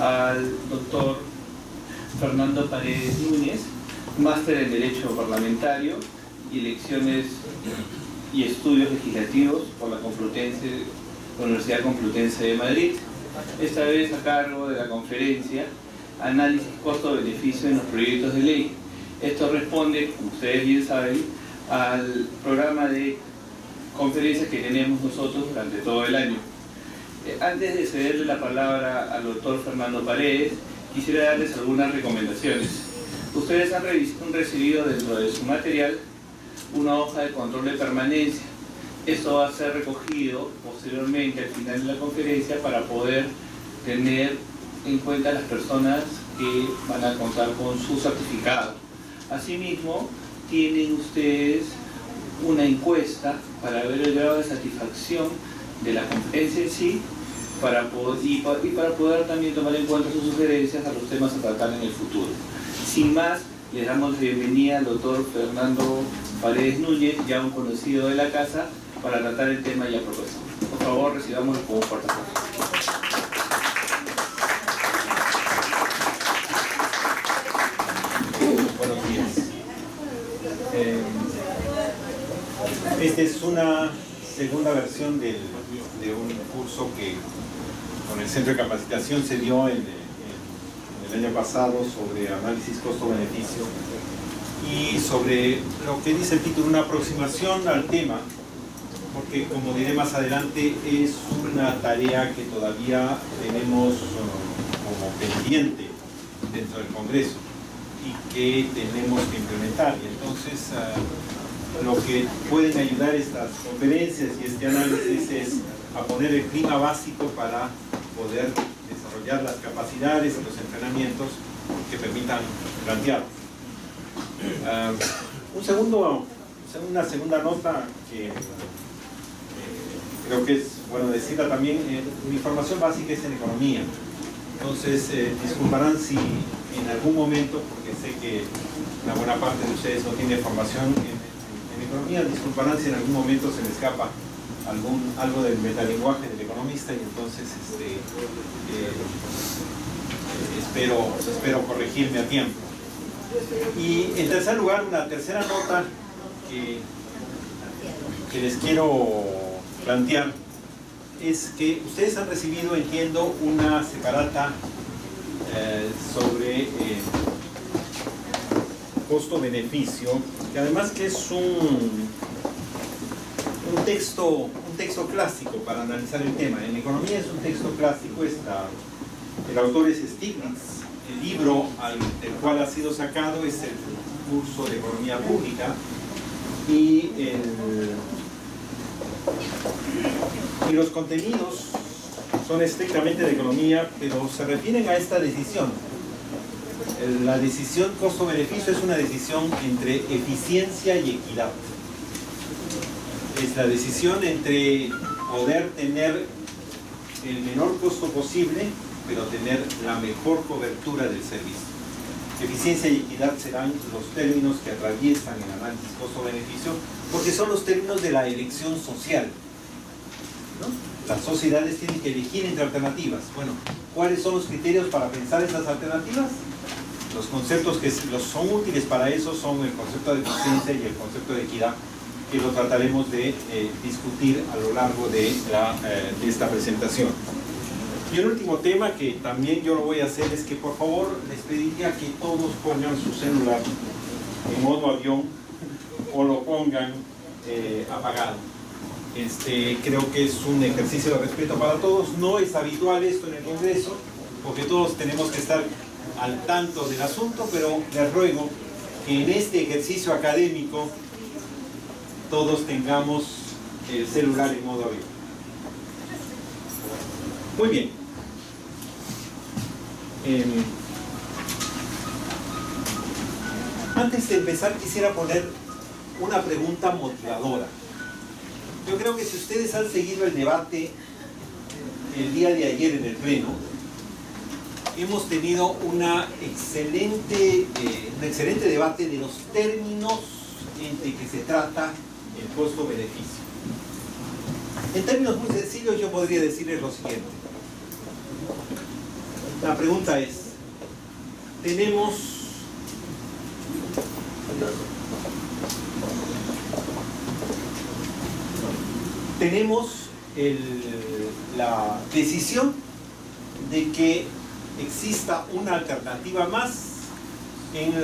al doctor Fernando Paredes Núñez, máster en Derecho Parlamentario y Elecciones y Estudios Legislativos por la Universidad Complutense de Madrid, esta vez a cargo de la conferencia Análisis Costo-Beneficio en los Proyectos de Ley. Esto responde, como ustedes bien saben, al programa de conferencias que tenemos nosotros durante todo el año. Antes de cederle la palabra al doctor Fernando Paredes, quisiera darles algunas recomendaciones. Ustedes han recibido dentro de su material una hoja de control de permanencia. Esto va a ser recogido posteriormente al final de la conferencia para poder tener en cuenta a las personas que van a contar con su certificado. Asimismo, tienen ustedes una encuesta para ver el grado de satisfacción de la conferencia en sí para poder también tomar en cuenta sus sugerencias a los temas a tratar en el futuro. Sin más, les damos la bienvenida al doctor Fernando Paredes Núñez, ya un conocido de la casa, para tratar el tema ya propuesto. Por favor, recibámoslo con un fuerte aplauso. Buenos días. Esta es una segunda versión de un curso que con el Centro de Capacitación se dio en el año pasado sobre análisis costo-beneficio y sobre lo que dice el título, una aproximación al tema, porque como diré más adelante es una tarea que todavía tenemos como pendiente dentro del Congreso y que tenemos que implementar. Y entonces lo que pueden ayudar estas conferencias y este análisis es a poner el clima básico para poder desarrollar las capacidades y los entrenamientos que permitan plantear. Una segunda nota que creo que es bueno decirla también, mi formación básica es en economía. Entonces, disculparán si en algún momento, porque sé que una buena parte de ustedes no tiene formación en economía, disculparán si en algún momento se me escapa algo del metalenguaje del economista, y entonces espero corregirme a tiempo. Y en tercer lugar, una tercera nota que les quiero plantear es que ustedes han recibido, entiendo, una separata sobre costo-beneficio, que además que es un texto clásico para analizar el tema. En economía es un texto clásico, el autor es Stiglitz, el libro del cual ha sido sacado es el curso de Economía Pública, y los contenidos son estrictamente de economía, pero se refieren a esta decisión. La decisión costo-beneficio es una decisión entre eficiencia y equidad. Es la decisión entre poder tener el menor costo posible, pero tener la mejor cobertura del servicio. Eficiencia y equidad serán los términos que atraviesan el análisis costo-beneficio, porque son los términos de la elección social, ¿no? Las sociedades tienen que elegir entre alternativas. Bueno, ¿cuáles son los criterios para pensar esas alternativas? Los conceptos que son útiles para eso son el concepto de eficiencia y el concepto de equidad, que lo trataremos de discutir a lo largo de esta presentación. Y el último tema que también yo lo voy a hacer es que por favor les pediría que todos pongan su celular en modo avión o lo pongan apagado. Creo que es un ejercicio de respeto para todos. No es habitual esto en el Congreso, porque todos tenemos que estar al tanto del asunto, pero les ruego que en este ejercicio académico todos tengamos el celular en modo avión. Muy bien. Antes de empezar quisiera poner una pregunta motivadora. Yo creo que si ustedes han seguido el debate el día de ayer en el Pleno, hemos tenido un excelente debate de los términos entre que se trata el costo-beneficio. En términos muy sencillos yo podría decirles lo siguiente. La pregunta es, tenemos la decisión de que exista una alternativa más en el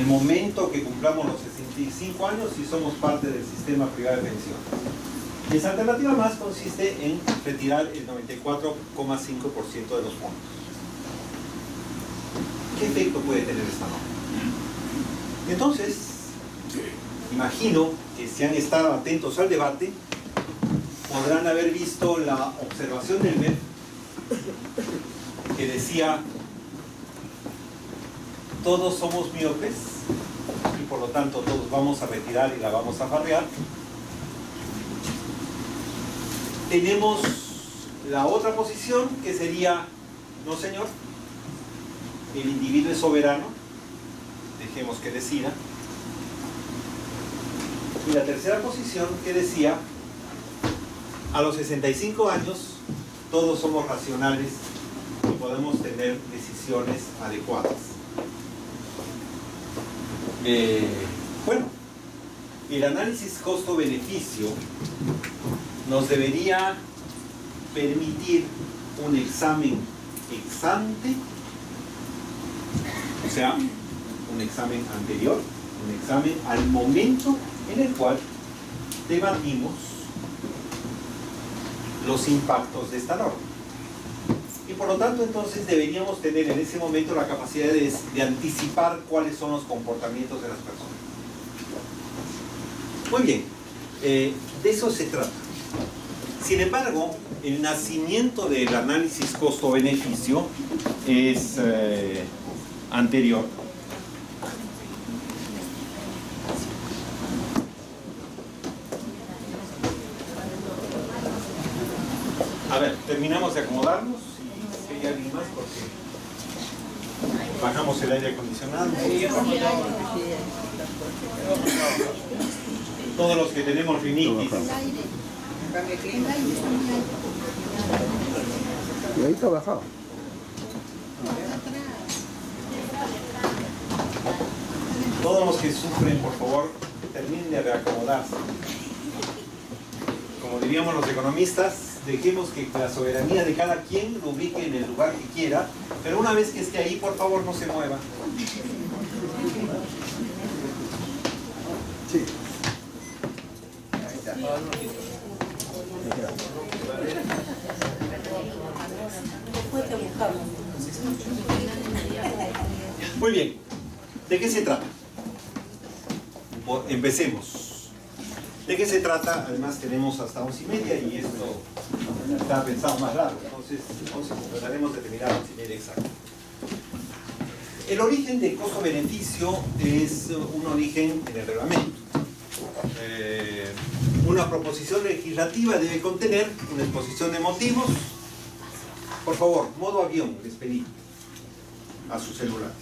momento que cumplamos los 65 años y somos parte del sistema privado de pensiones. Esa alternativa más consiste en retirar el 94,5% de los fondos. ¿Qué efecto puede tener esta norma? Entonces, imagino que si han estado atentos al debate, podrán haber visto la observación del MEP que decía: todos somos miopes y por lo tanto todos vamos a retirar y la vamos a farrear. Tenemos la otra posición que sería: no señor, el individuo es soberano, dejemos que decida. Y la tercera posición que decía: a los 65 años todos somos racionales y podemos tener decisiones adecuadas. Bueno, el análisis costo-beneficio nos debería permitir un examen ex ante, o sea, un examen anterior, un examen al momento en el cual debatimos los impactos de esta norma. Y por lo tanto, entonces, deberíamos tener en ese momento la capacidad de anticipar cuáles son los comportamientos de las personas. Muy bien, de eso se trata. Sin embargo, el nacimiento del análisis costo-beneficio es anterior. A ver, terminamos de acomodarnos y si hay alguien más, porque bajamos el aire acondicionado. Todos los que tenemos rinitis. Y ahí está bajado. Todos los que sufren, por favor, terminen de reacomodarse. Como diríamos los economistas, dejemos que la soberanía de cada quien lo ubique en el lugar que quiera, pero una vez que esté ahí, por favor, no se mueva. Sí. Muy bien, ¿de qué se trata? Empecemos. ¿De qué se trata? Además tenemos hasta 11:30 y esto está pensado más largo, entonces trataremos de terminar a 11:30 exacto. El origen del costo-beneficio es un origen en el reglamento. Una proposición legislativa debe contener una exposición de motivos. Por favor, modo avión, les pedí a sus celulares.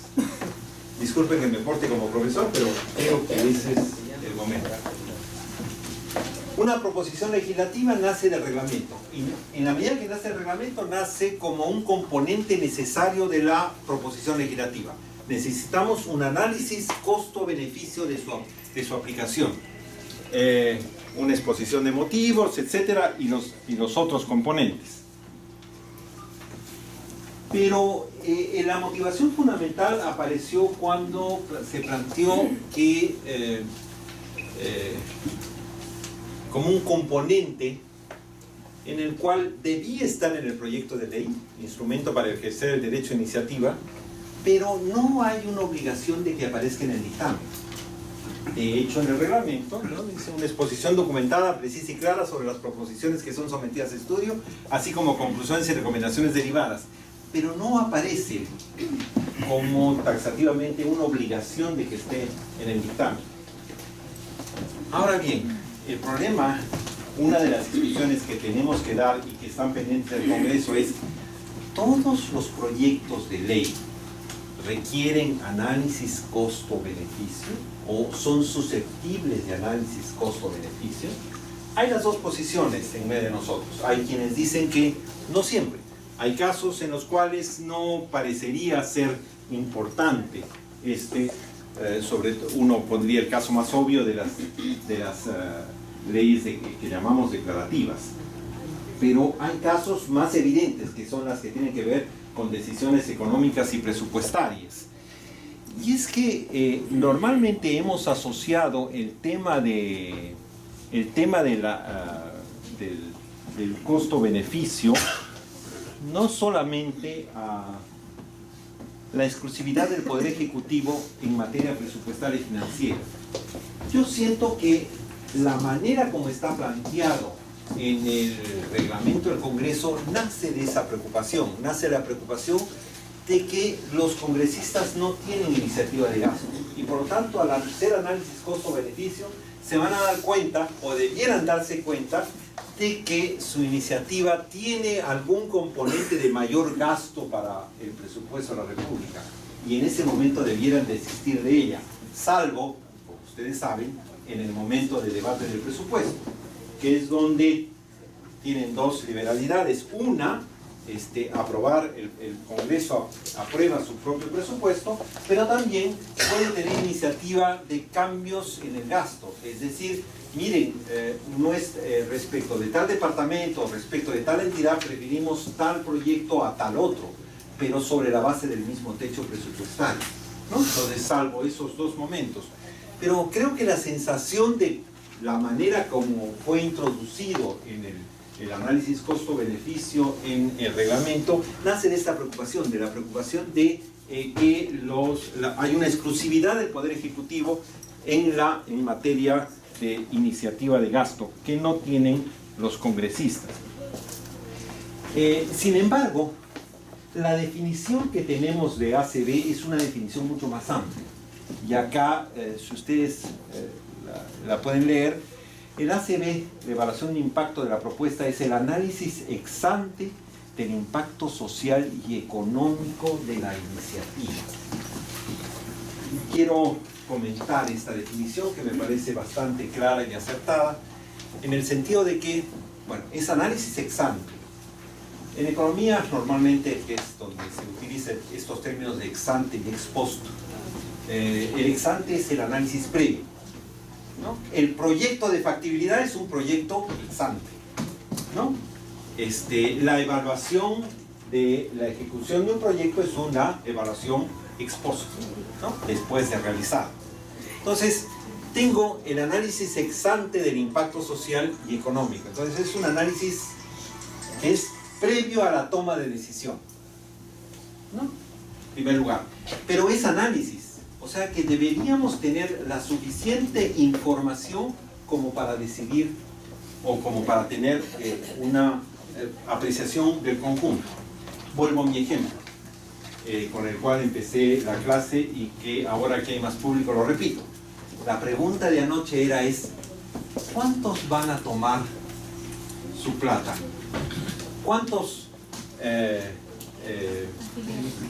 Disculpen que me porte como profesor, pero creo que ese es el momento. Una proposición legislativa nace del reglamento y en la medida que nace el reglamento nace como un componente necesario de la proposición legislativa. Necesitamos un análisis costo-beneficio de su aplicación, una exposición de motivos, etcétera, y los otros componentes. Pero la motivación fundamental apareció cuando se planteó que como un componente en el cual debía estar en el proyecto de ley, instrumento para ejercer el derecho de iniciativa, pero no hay una obligación de que aparezca en el dictamen. De hecho, en el reglamento, ¿no?, dice una exposición documentada, precisa y clara sobre las proposiciones que son sometidas a estudio, así como conclusiones y recomendaciones derivadas. Pero no aparece como taxativamente una obligación de que esté en el dictamen. Ahora bien, el problema, una de las discusiones que tenemos que dar y que están pendientes del Congreso es: ¿todos los proyectos de ley requieren análisis costo-beneficio o son susceptibles de análisis costo-beneficio? Hay las dos posiciones en medio de nosotros. Hay quienes dicen que no siempre. Hay casos en los cuales no parecería ser importante. Uno pondría el caso más obvio de las leyes que llamamos declarativas. Pero hay casos más evidentes, que son las que tienen que ver con decisiones económicas y presupuestarias. Y es que normalmente hemos asociado el tema del costo-beneficio no solamente a la exclusividad del Poder Ejecutivo en materia presupuestaria y financiera. Yo siento que la manera como está planteado en el reglamento del Congreso nace de esa preocupación, nace la preocupación de que los congresistas no tienen iniciativa de gasto y por lo tanto al hacer análisis costo-beneficio se van a dar cuenta o debieran darse cuenta de que su iniciativa tiene algún componente de mayor gasto para el presupuesto de la República y en ese momento debieran desistir de ella, salvo, como ustedes saben, en el momento de debate del presupuesto, que es donde tienen dos liberalidades. Una, aprobar, el Congreso aprueba su propio presupuesto, pero también puede tener iniciativa de cambios en el gasto, es decir, miren, no es respecto de tal departamento, respecto de tal entidad, preferimos tal proyecto a tal otro, pero sobre la base del mismo techo presupuestario, ¿no? Entonces, salvo esos dos momentos. Pero creo que la sensación de la manera como fue introducido en el análisis costo-beneficio en el reglamento, nace de esta preocupación, de la preocupación de que hay una exclusividad del Poder Ejecutivo en materia de iniciativa de gasto que no tienen los congresistas. Sin embargo, la definición que tenemos de ACB es una definición mucho más amplia. Y acá, si ustedes la pueden leer, el ACB, la evaluación de impacto de la propuesta, es el análisis ex ante del impacto social y económico de la iniciativa. Quiero comentar esta definición que me parece bastante clara y acertada, en el sentido de que, bueno, es análisis ex ante. En economía normalmente es donde se utilizan estos términos de ex ante y ex post. El ex ante es el análisis previo, ¿no? El proyecto de factibilidad es un proyecto ex ante, ¿no? La evaluación de la ejecución de un proyecto es una evaluación ex post, ¿no? Después de realizado. Entonces, tengo el análisis ex ante del impacto social y económico. Entonces, es un análisis que es previo a la toma de decisión, ¿no? En primer lugar. Pero es análisis. O sea que deberíamos tener la suficiente información como para decidir o como para tener una apreciación del conjunto. Vuelvo a mi ejemplo, con el cual empecé la clase y que ahora que hay más público lo repito. La pregunta de anoche es, ¿cuántos van a tomar su plata? ¿Cuántos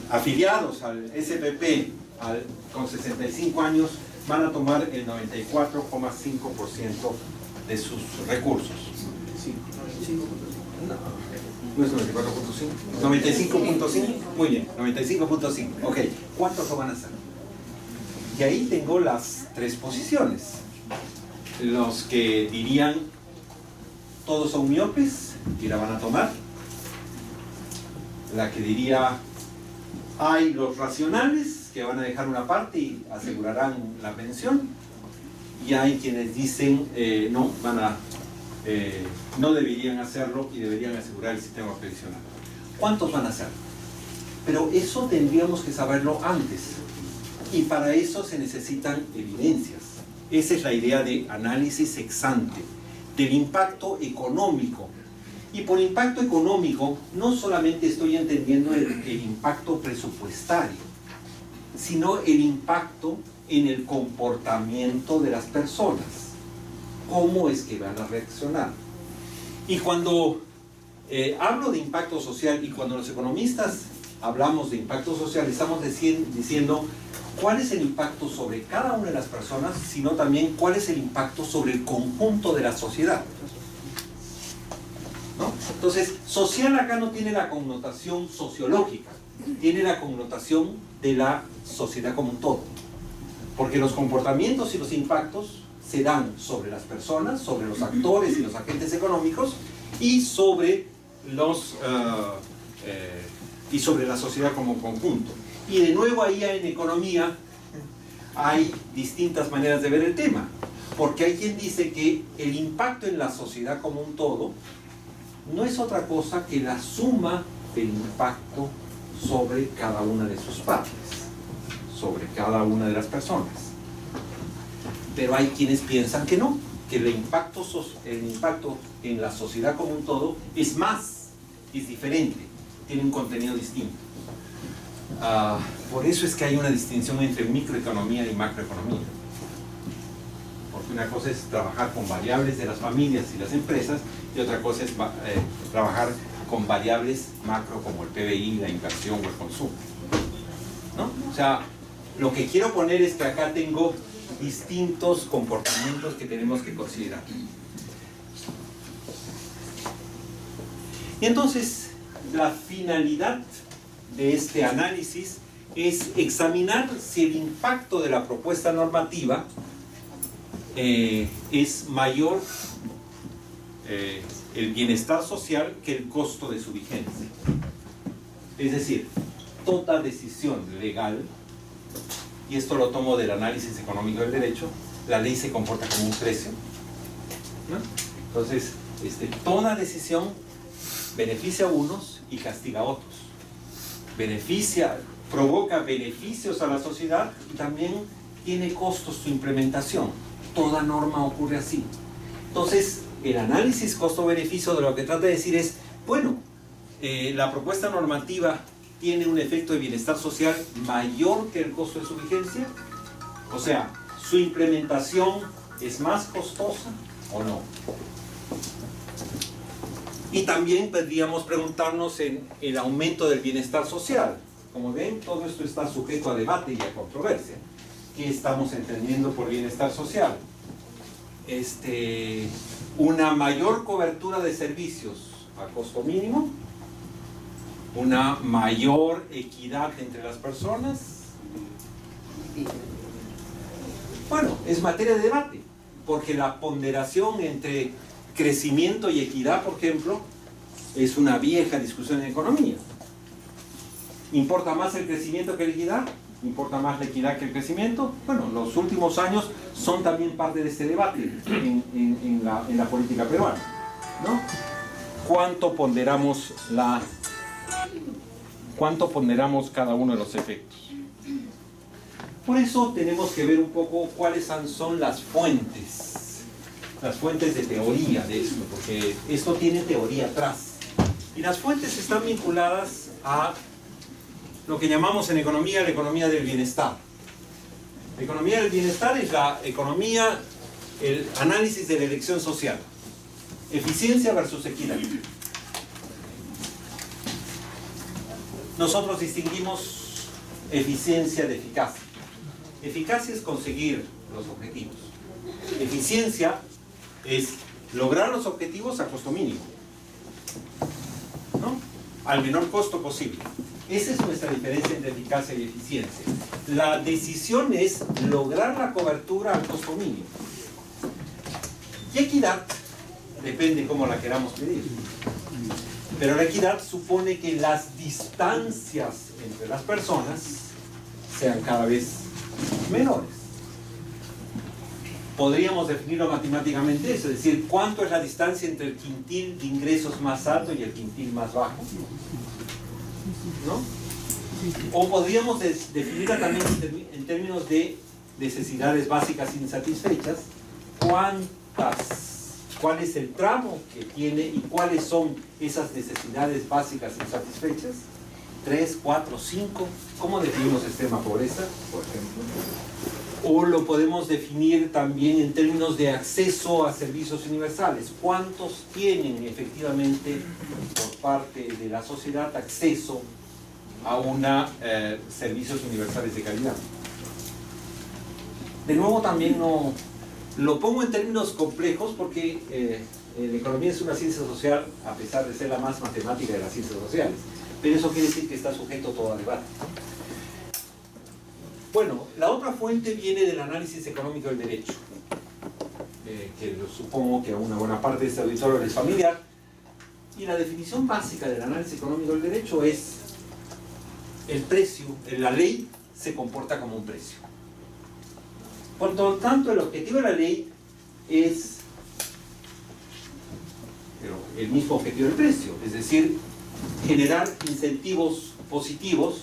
afiliados al SPP con 65 años van a tomar el 94,5% de sus recursos? ¿No es 94.5? ¿95.5? Muy bien, 95.5. Ok, ¿cuántos lo van a hacer? Y ahí tengo las tres posiciones. Los que dirían todos son miopes y la van a tomar. La que diría hay los racionales que van a dejar una parte y asegurarán la pensión, y hay quienes dicen no, no deberían hacerlo y deberían asegurar el sistema pensional. ¿Cuántos van a hacer? Pero eso tendríamos que saberlo antes, y para eso se necesitan evidencias. Esa es la idea de análisis ex ante del impacto económico. Y por impacto económico no solamente estoy entendiendo el impacto presupuestario, sino el impacto en el comportamiento de las personas. ¿Cómo es que van a reaccionar? Y cuando hablo de impacto social, y cuando los economistas hablamos de impacto social, estamos diciendo cuál es el impacto sobre cada una de las personas, sino también cuál es el impacto sobre el conjunto de la sociedad, ¿no? Entonces, social acá no tiene la connotación sociológica, tiene la connotación de la sociedad como un todo. Porque los comportamientos y los impactos se dan sobre las personas, sobre los actores y los agentes económicos y sobre y sobre la sociedad como conjunto. Y de nuevo ahí en economía hay distintas maneras de ver el tema, porque hay quien dice que el impacto en la sociedad como un todo no es otra cosa que la suma del impacto sobre cada una de sus partes, sobre cada una de las personas. Pero hay quienes piensan que no, que el impacto en la sociedad como un todo es más, es diferente, tiene un contenido distinto. Por eso es que hay una distinción entre microeconomía y macroeconomía. Porque una cosa es trabajar con variables de las familias y las empresas y otra cosa es trabajar con variables macro como el PBI, la inversión o el consumo, ¿no? O sea, lo que quiero poner es que acá tengo distintos comportamientos que tenemos que considerar. Y entonces, la finalidad de este análisis es examinar si el impacto de la propuesta normativa es mayor el bienestar social que el costo de su vigencia. Es decir, toda decisión legal, y esto lo tomo del análisis económico del derecho, la ley se comporta como un precio, ¿no? Entonces, toda decisión beneficia a unos y castiga a otros. Provoca beneficios a la sociedad y también tiene costos su implementación. Toda norma ocurre así. Entonces, el análisis costo-beneficio de lo que trata de decir es, bueno, la propuesta normativa tiene un efecto de bienestar social mayor que el costo de su vigencia. O sea, ¿su implementación es más costosa o no? Y también podríamos preguntarnos en el aumento del bienestar social. Como ven, todo esto está sujeto a debate y a controversia. ¿Qué estamos entendiendo por bienestar social? Una mayor cobertura de servicios a costo mínimo, una mayor equidad entre las personas. Bueno, es materia de debate, porque la ponderación entre crecimiento y equidad, por ejemplo, es una vieja discusión en economía. ¿Importa más el crecimiento que la equidad? ¿Importa más la equidad que el crecimiento? Bueno, los últimos años son también parte de este debate en la política peruana, ¿no? ¿Cuánto ponderamos cada uno de los efectos? Por eso tenemos que ver un poco cuáles son las fuentes de teoría de esto, porque esto tiene teoría atrás. Y las fuentes están vinculadas a lo que llamamos en economía la economía del bienestar. La economía del bienestar es la economía, el análisis de la elección social. Eficiencia versus equidad. Nosotros distinguimos eficiencia de eficacia. Eficacia es conseguir los objetivos. Eficiencia es lograr los objetivos a costo mínimo, ¿no? Al menor costo posible. Esa es nuestra diferencia entre eficacia y eficiencia. La decisión es lograr la cobertura al costo mínimo. Y equidad depende cómo la queramos medir. Pero la equidad supone que las distancias entre las personas sean cada vez menores. Podríamos definirlo matemáticamente eso, es decir, ¿cuánto es la distancia entre el quintil de ingresos más alto y el quintil más bajo? ¿No? O podríamos definirla también en términos de necesidades básicas insatisfechas. ¿Cuál es el tramo que tiene y cuáles son esas necesidades básicas insatisfechas? 3, 4, 5. ¿Cómo definimos extrema pobreza, por ejemplo? O lo podemos definir también en términos de acceso a servicios universales. ¿Cuántos tienen efectivamente por parte de la sociedad acceso a servicios universales de calidad? De nuevo también lo pongo en términos complejos porque la economía es una ciencia social a pesar de ser la más matemática de las ciencias sociales. Pero eso quiere decir que está sujeto a todo debate. Bueno, la otra fuente viene del análisis económico del derecho, que supongo que a una buena parte de este auditorio es familiar. Y la definición básica del análisis económico del derecho es el precio, la ley se comporta como un precio. Por lo tanto, el objetivo de la ley es el mismo objetivo del precio, es decir, generar incentivos positivos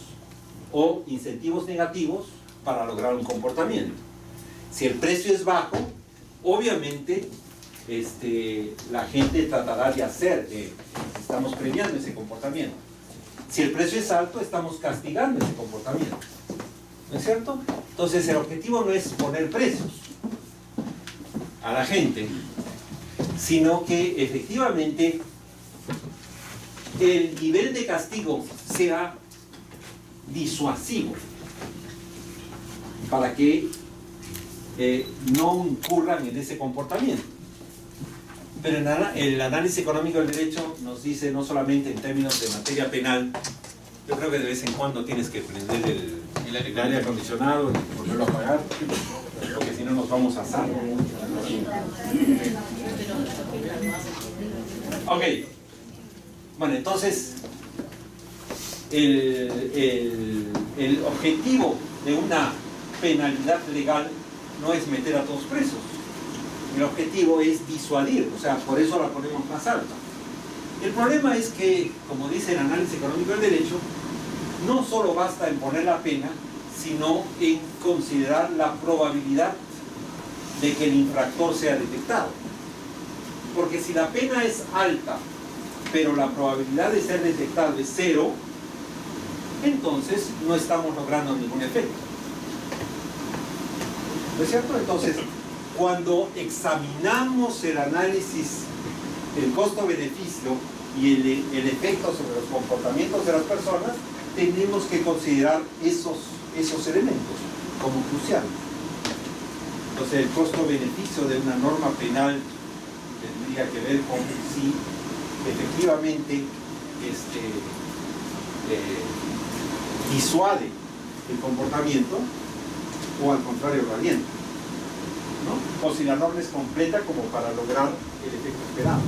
o incentivos negativos para lograr un comportamiento. Si el precio es bajo, obviamente la gente tratará de hacer, estamos premiando ese comportamiento. Si el precio es alto, estamos castigando ese comportamiento. ¿No es cierto? Entonces el objetivo no es poner precios a la gente, sino que efectivamente el nivel de castigo sea disuasivo para que no incurran en ese comportamiento. Pero el análisis económico del derecho nos dice no solamente en términos de materia penal, yo creo que de vez en cuando tienes que prender el aire acondicionado y ponerlo a apagar, porque si no nos vamos a asar. Ok, bueno, entonces el objetivo de una penalidad legal no es meter a todos presos. El objetivo es disuadir, o sea, por eso la ponemos más alta. El problema es que, como dice el análisis económico del derecho, no solo basta en poner la pena, sino en considerar la probabilidad de que el infractor sea detectado. Porque si la pena es alta, pero la probabilidad de ser detectado es cero, entonces no estamos logrando ningún efecto. ¿No es cierto? Entonces, cuando examinamos el análisis del costo-beneficio y el efecto sobre los comportamientos de las personas, tenemos que considerar esos elementos como cruciales. Entonces, el costo-beneficio de una norma penal tendría que ver con si efectivamente disuade el comportamiento o al contrario lo alienta, ¿no? O si la norma es completa como para lograr el efecto esperado,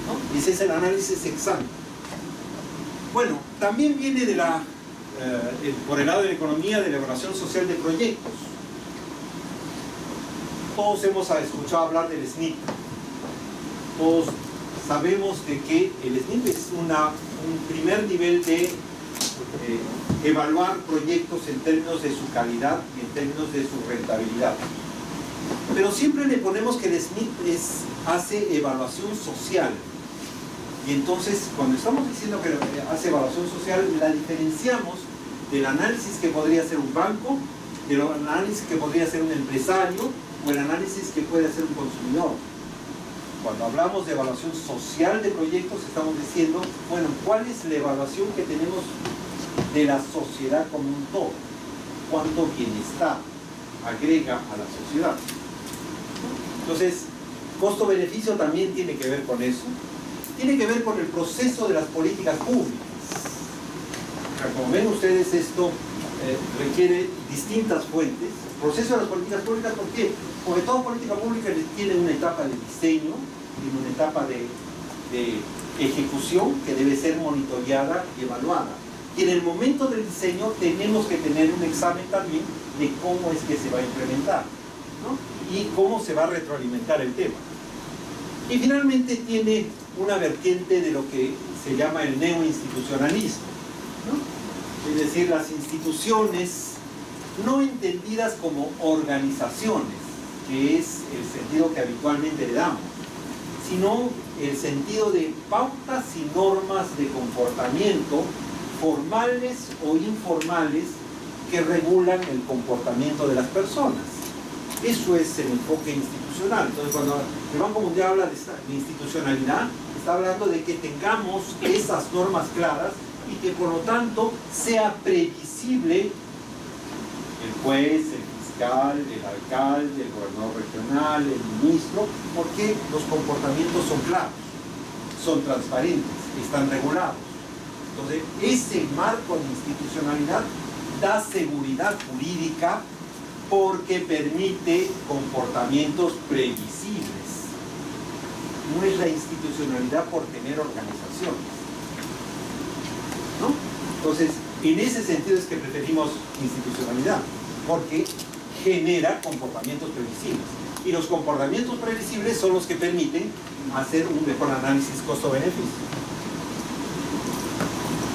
¿no? Ese es el análisis ex ante. Bueno, también viene de por el lado de la economía, de la evaluación social de proyectos. Todos hemos escuchado hablar del SNIP. Todos sabemos de que el SNIP es un primer nivel de evaluar proyectos en términos de su calidad y en términos de su rentabilidad. Pero siempre le ponemos que el SNIP hace evaluación social. Y entonces, cuando estamos diciendo que hace evaluación social, la diferenciamos del análisis que podría hacer un banco, del análisis que podría hacer un empresario, o el análisis que puede hacer un consumidor. Cuando hablamos de evaluación social de proyectos, estamos diciendo, bueno, ¿cuál es la evaluación que tenemos de la sociedad como un todo? ¿Cuánto bienestar agrega a la sociedad? Entonces, costo-beneficio también tiene que ver con eso. Tiene que ver con el proceso de las políticas públicas. O sea, como ven ustedes, esto requiere distintas fuentes. El proceso de las políticas públicas, ¿por qué? Porque toda política pública tiene una etapa de diseño, tiene una etapa de ejecución que debe ser monitoreada y evaluada. Y en el momento del diseño tenemos que tener un examen también de cómo es que se va a implementar, ¿no? Y cómo se va a retroalimentar el tema. Y finalmente tiene una vertiente de lo que se llama el neoinstitucionalismo, ¿no? Es decir, las instituciones no entendidas como organizaciones, que es el sentido que habitualmente le damos, sino el sentido de pautas y normas de comportamiento formales o informales que regulan el comportamiento de las personas. Eso es el enfoque institucional. Entonces, cuando el Banco Mundial habla de institucionalidad, está hablando de que tengamos esas normas claras y que por lo tanto sea previsible el juez, el fiscal, el alcalde, el gobernador regional, el ministro, porque los comportamientos son claros, son transparentes, están regulados. Entonces, ese marco de institucionalidad da seguridad jurídica porque permite comportamientos previsibles. No es la institucionalidad por tener organizaciones, ¿no? Entonces, en ese sentido es que preferimos institucionalidad, porque genera comportamientos previsibles. Y los comportamientos previsibles son los que permiten hacer un mejor análisis costo-beneficio.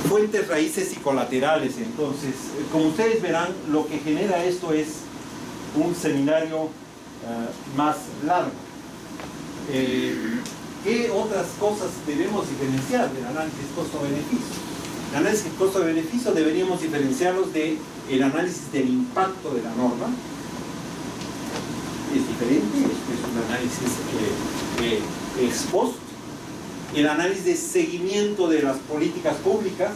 Fuentes, raíces y colaterales. Entonces, como ustedes verán, lo que genera esto es un seminario más largo. ¿Qué otras cosas debemos diferenciar del análisis costo-beneficio? El análisis costo-beneficio deberíamos diferenciarlos del análisis del impacto de la norma. Es diferente, este es un análisis ex post. El análisis de seguimiento de las políticas públicas,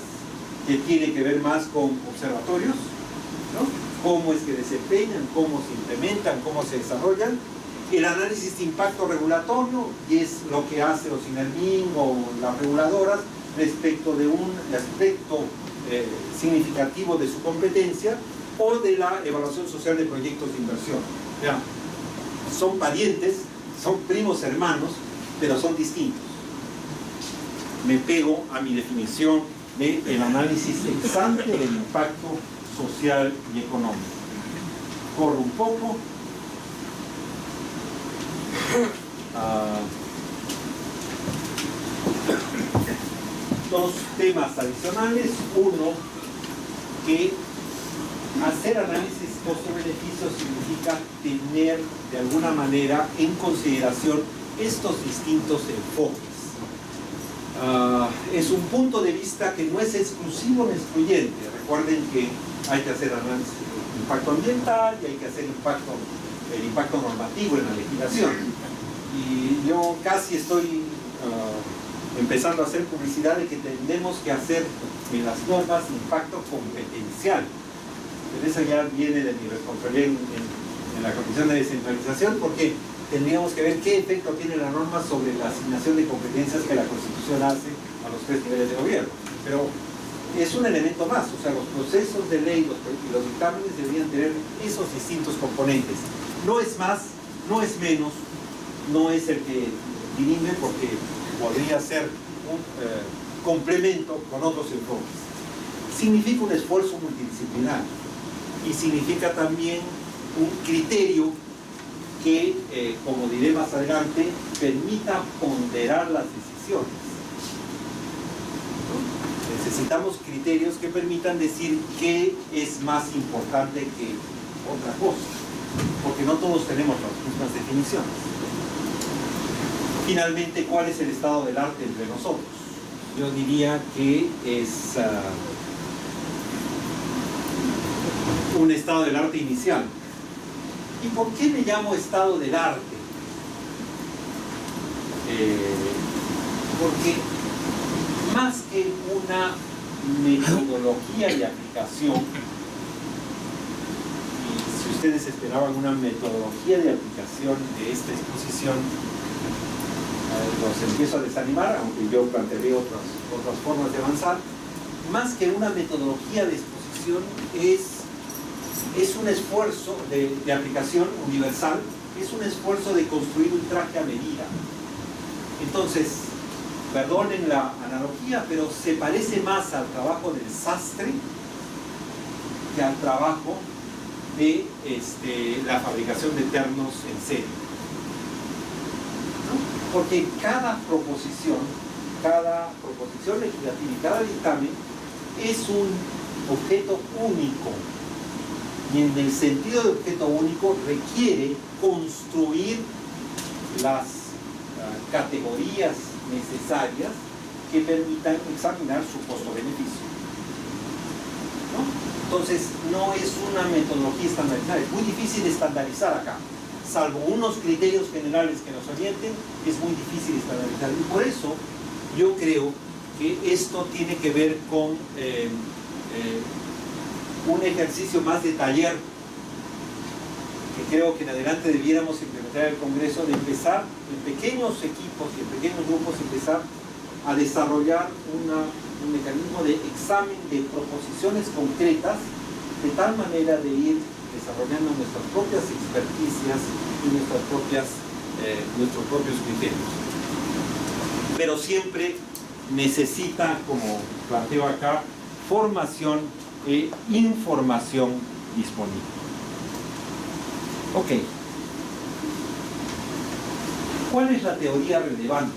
que tiene que ver más con observatorios, ¿no? Cómo es que desempeñan, cómo se implementan, cómo se desarrollan. El análisis de impacto regulatorio, y es lo que hace los INERMIN o las reguladoras respecto de un aspecto significativo de su competencia, o de la evaluación social de proyectos de inversión. Vean, son parientes, son primos hermanos, pero son distintos. Me pego a mi definición del análisis ex ante del impacto social y económico. Corro un poco. Dos temas adicionales. Uno, que hacer análisis costo-beneficio significa tener de alguna manera en consideración estos distintos enfoques. Es un punto de vista que no es exclusivo ni excluyente. Recuerden que hay que hacer análisis de impacto ambiental y hay que hacer el impacto normativo en la legislación. Y yo casi estoy empezando a hacer publicidad de que tenemos que hacer en las normas impacto competencial. Pero eso ya viene de mi responsabilidad en la Comisión de Descentralización, porque tendríamos que ver qué efecto tiene la norma sobre la asignación de competencias que la Constitución hace a los 3 niveles de gobierno. Pero es un elemento más, o sea, los procesos de ley y los dictámenes deberían tener esos distintos componentes. No es más, no es menos, no es el que dirime, porque podría ser un complemento con otros enfoques. Significa un esfuerzo multidisciplinario y significa también un criterio que, como diré más adelante, permita ponderar las decisiones. ¿No? Necesitamos criterios que permitan decir qué es más importante que otra cosa, porque no todos tenemos las mismas definiciones. Finalmente, ¿cuál es el estado del arte entre nosotros? Yo diría que es un estado del arte inicial. ¿Y por qué le llamo estado del arte? Porque más que una metodología de aplicación, y si ustedes esperaban una metodología de aplicación de esta exposición, los empiezo a desanimar, aunque yo plantearé otras formas de avanzar. Más que una metodología de exposición, es un esfuerzo de aplicación universal, es un esfuerzo de construir un traje a medida. Entonces, perdonen la analogía, pero se parece más al trabajo del sastre que al trabajo de la fabricación de ternos en serie. ¿No? Porque cada proposición legislativa y cada dictamen es un objeto único. Y en el sentido de objeto único requiere construir las categorías necesarias que permitan examinar su costo-beneficio. ¿No? Entonces, no es una metodología estandarizada, es muy difícil estandarizar acá. Salvo unos criterios generales que nos orienten, es muy difícil estandarizar. Y por eso yo creo que esto tiene que ver con un ejercicio más de taller creo que en adelante debiéramos implementar el Congreso de empezar en pequeños equipos y en pequeños grupos empezar a desarrollar un mecanismo de examen de proposiciones concretas de tal manera de ir desarrollando nuestras propias experticias y nuestros propios criterios. Pero siempre necesita, como planteo acá, formación e información disponible. Ok. ¿Cuál es la teoría relevante?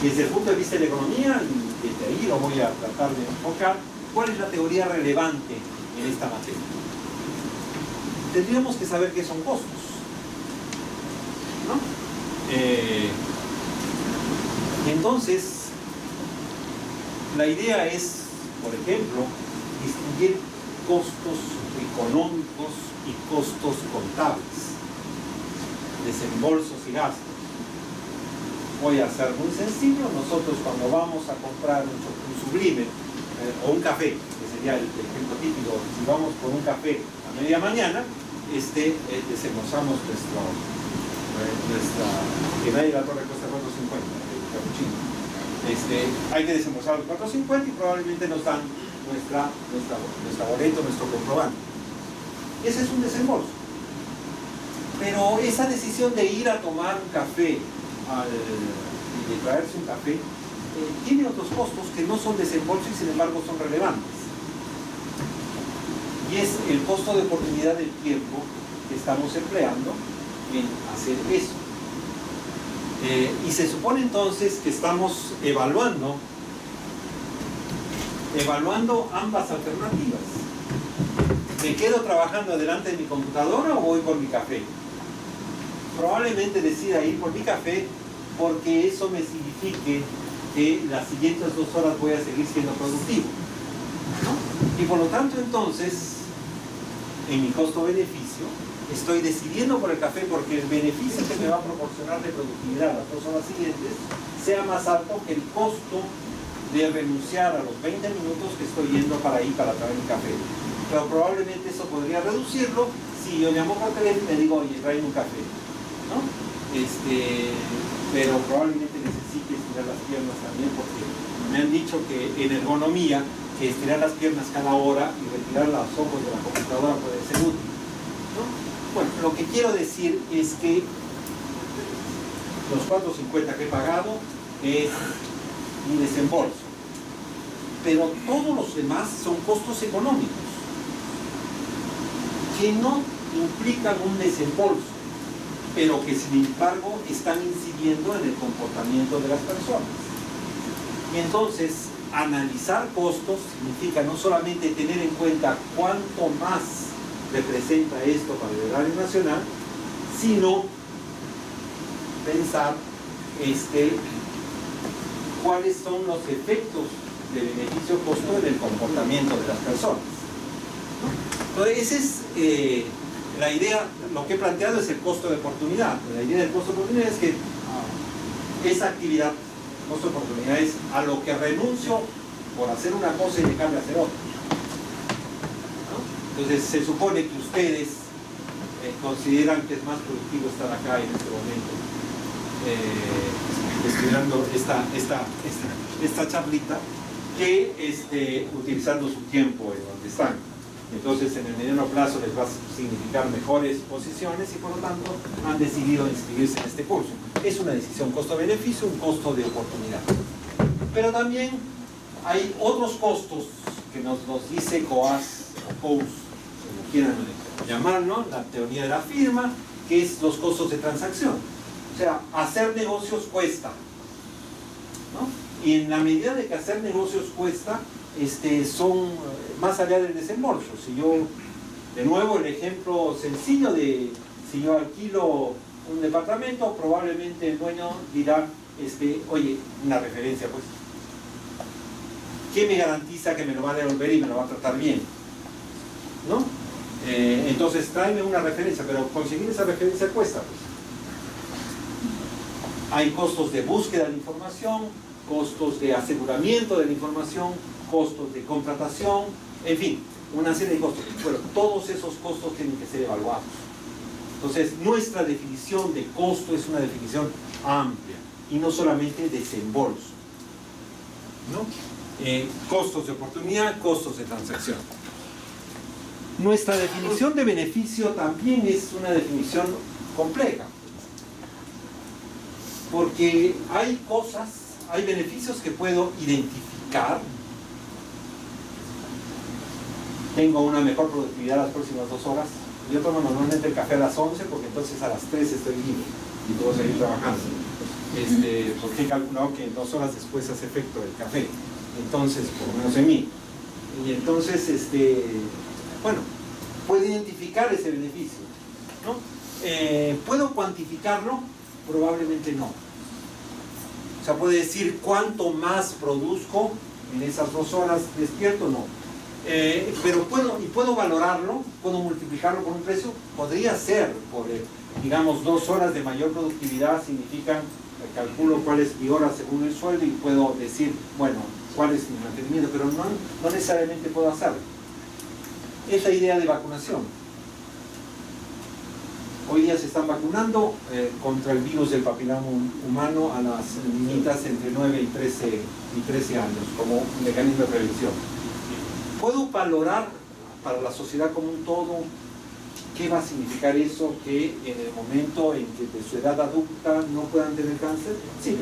Desde el punto de vista de la economía, y desde ahí lo voy a tratar de enfocar, ¿cuál es la teoría relevante en esta materia? Tendríamos que saber qué son costos, ¿no? Entonces, la idea es, por ejemplo, distinguir costos económicos y costos contables, desembolsos y gastos. Voy a ser muy sencillo. Nosotros cuando vamos a comprar un Sublime o un café, que sería el ejemplo típico, si vamos por un café a media mañana, desembolsamos nuestra, que nadie la torre cuesta 4.50, el cappuccino. Hay que desembolsar los 4.50 y probablemente nos dan nuestra boleto, nuestro comprobante. Ese es un desembolso. Pero esa decisión de ir a tomar un café y de traerse un café tiene otros costos que no son desembolso y sin embargo son relevantes. Y es el costo de oportunidad del tiempo que estamos empleando en hacer eso. Y se supone entonces que estamos evaluando ambas alternativas. ¿Me quedo trabajando delante de mi computadora o voy por mi café? Probablemente decida ir por mi café porque eso me signifique que las siguientes 2 horas voy a seguir siendo productivo, ¿no? Y por lo tanto entonces, en mi costo-beneficio, estoy decidiendo por el café porque el beneficio que me va a proporcionar de productividad las 2 horas siguientes sea más alto que el costo de renunciar a los 20 minutos que estoy yendo para traer mi café. Pero probablemente eso podría reducirlo si yo llamo por teléfono y me digo, oye, trae un café, ¿no? Pero probablemente necesite estirar las piernas también porque me han dicho que en ergonomía que estirar las piernas cada hora y retirar los ojos de la computadora puede ser útil, ¿no? Bueno, lo que quiero decir es que los 4.50 que he pagado es mi desembolso, pero todos los demás son costos económicos que no implican un desembolso, pero que sin embargo están incidiendo en el comportamiento de las personas. Y entonces, analizar costos significa no solamente tener en cuenta cuánto más representa esto para el erario nacional, sino pensar cuáles son los efectos de beneficio-costo en el comportamiento de las personas, ¿no? Entonces, esa es la idea. Lo que he planteado es el costo de oportunidad. La idea del costo de oportunidad es que esa actividad, costo de oportunidad, es a lo que renuncio por hacer una cosa y dejar de hacer otra, ¿no? Entonces, se supone que ustedes consideran que es más productivo estar acá en este momento estudiando esta charlita que utilizando su tiempo en donde están. Entonces, en el mediano plazo les va a significar mejores posiciones y por lo tanto han decidido inscribirse en este curso. Es una decisión costo-beneficio, un costo de oportunidad. Pero también hay otros costos que nos dice COAS o COUS, como quieran llamarlo, la teoría de la firma, que es los costos de transacción. O sea, hacer negocios cuesta, ¿no? Y en la medida de que hacer negocios cuesta, son más allá del desembolso. Si yo, de nuevo, el ejemplo sencillo de si yo alquilo un departamento, probablemente el dueño dirá, oye, una referencia, pues, ¿qué me garantiza que me lo va a devolver y me lo va a tratar bien? ¿No? Entonces, tráeme una referencia, pero conseguir esa referencia cuesta, pues. Hay costos de búsqueda de información, costos de aseguramiento de la información, costos de contratación, en fin, una serie de costos. Bueno, todos esos costos tienen que ser evaluados. Entonces, nuestra definición de costo es una definición amplia y no solamente desembolso, ¿no? Costos de oportunidad, costos de transacción. Nuestra definición de beneficio también es una definición compleja, porque hay cosas, hay beneficios que puedo identificar. Tengo una mejor productividad las próximas 2 horas. Yo tomo normalmente el café a las 11 porque entonces a las 3 estoy libre y puedo seguir trabajando. Porque he calculado que 2 horas después hace efecto el café. Entonces, por lo menos en mí. Y entonces, bueno, puedo identificar ese beneficio, ¿no? ¿Puedo cuantificarlo? Probablemente no. O sea, puede decir cuánto más produzco en esas 2 horas despierto, no. Pero puedo valorarlo, puedo multiplicarlo por un precio. Podría ser, por digamos, 2 horas de mayor productividad significan, calculo cuál es mi hora según el sueldo y puedo decir, bueno, cuál es mi mantenimiento, pero no necesariamente puedo hacerlo. Es la idea de vacunación. Hoy día se están vacunando contra el virus del papiloma humano a las niñitas entre 9 y 13 años como un mecanismo de prevención. ¿Puedo valorar para la sociedad como un todo qué va a significar eso, que en el momento en que de su edad adulta no puedan tener cáncer? Sí,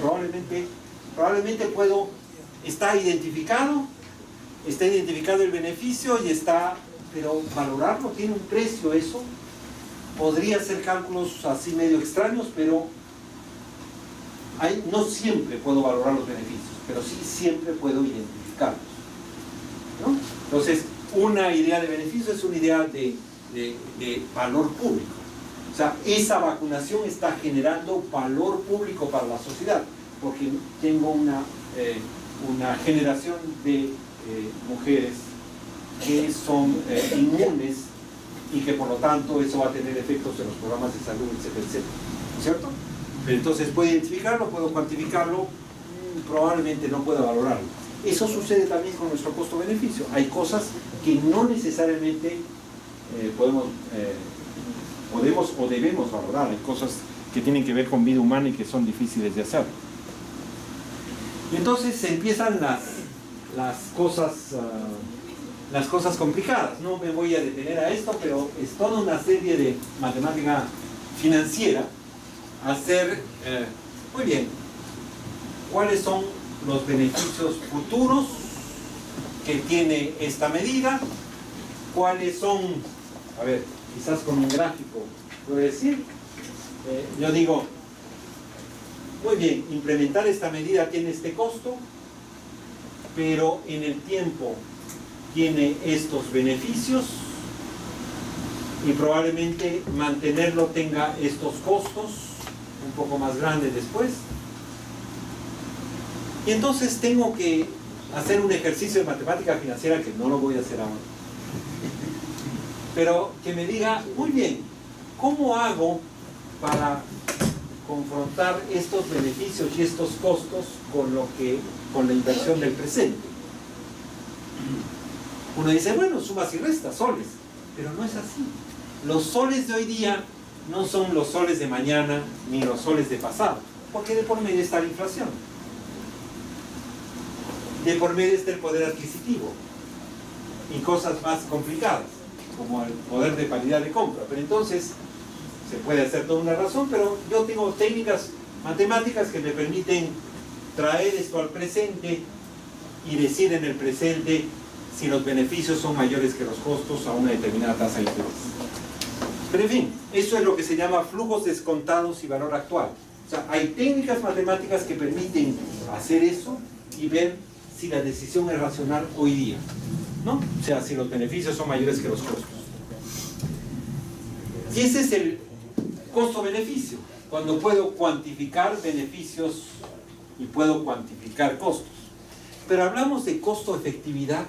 probablemente puedo, está identificado el beneficio y está, pero valorarlo tiene un precio eso. Podría hacer cálculos así medio extraños, pero no siempre puedo valorar los beneficios, pero sí siempre puedo identificarlos, ¿no? Entonces, una idea de beneficio es una idea de valor público. O sea, esa vacunación está generando valor público para la sociedad, porque tengo una generación de mujeres que son inmunes y que por lo tanto eso va a tener efectos en los programas de salud, etcétera, etcétera. ¿Cierto? Pero entonces, ¿puedo identificarlo? ¿Puedo cuantificarlo? Probablemente no pueda valorarlo. Eso sucede también con nuestro costo-beneficio. Hay cosas que no necesariamente podemos o debemos valorar. Hay cosas que tienen que ver con vida humana y que son difíciles de hacer. Y entonces se empiezan las cosas complicadas. No me voy a detener a esto, pero es toda una serie de matemática financiera. Hacer, muy bien, ¿cuáles son los beneficios futuros que tiene esta medida? ¿Cuáles son, a ver, quizás con un gráfico puedo decir, yo digo, muy bien, implementar esta medida tiene este costo, pero en el tiempo tiene estos beneficios y probablemente mantenerlo tenga estos costos un poco más grandes después. Y entonces tengo que hacer un ejercicio de matemática financiera que no lo voy a hacer ahora. Pero que me diga, muy bien, ¿cómo hago para confrontar estos beneficios y estos costos con la inversión del presente? Uno dice, bueno, sumas y restas, soles. Pero no es así. Los soles de hoy día no son los soles de mañana ni los soles de pasado, porque de por medio está la inflación. De por medio está el poder adquisitivo y cosas más complicadas, como el poder de paridad de compra. Pero entonces, se puede hacer toda una razón, pero yo tengo técnicas matemáticas que me permiten traer esto al presente y decir en el presente si los beneficios son mayores que los costos a una determinada tasa de interés. Pero en fin, eso es lo que se llama flujos descontados y valor actual. O sea, hay técnicas matemáticas que permiten hacer eso y ver si la decisión es racional hoy día, ¿no? O sea, si los beneficios son mayores que los costos. Y ese es el costo-beneficio, cuando puedo cuantificar beneficios y puedo cuantificar costos. Pero hablamos de costo-efectividad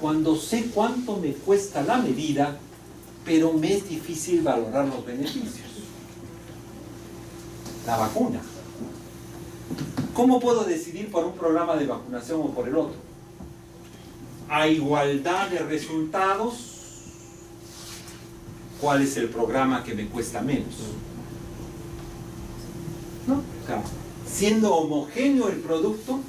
cuando sé cuánto me cuesta la medida, pero me es difícil valorar los beneficios. La vacuna. ¿Cómo puedo decidir por un programa de vacunación o por el otro? a igualdad de resultados, ¿cuál es el programa que me cuesta menos? ¿No? O sea, siendo homogéneo el producto,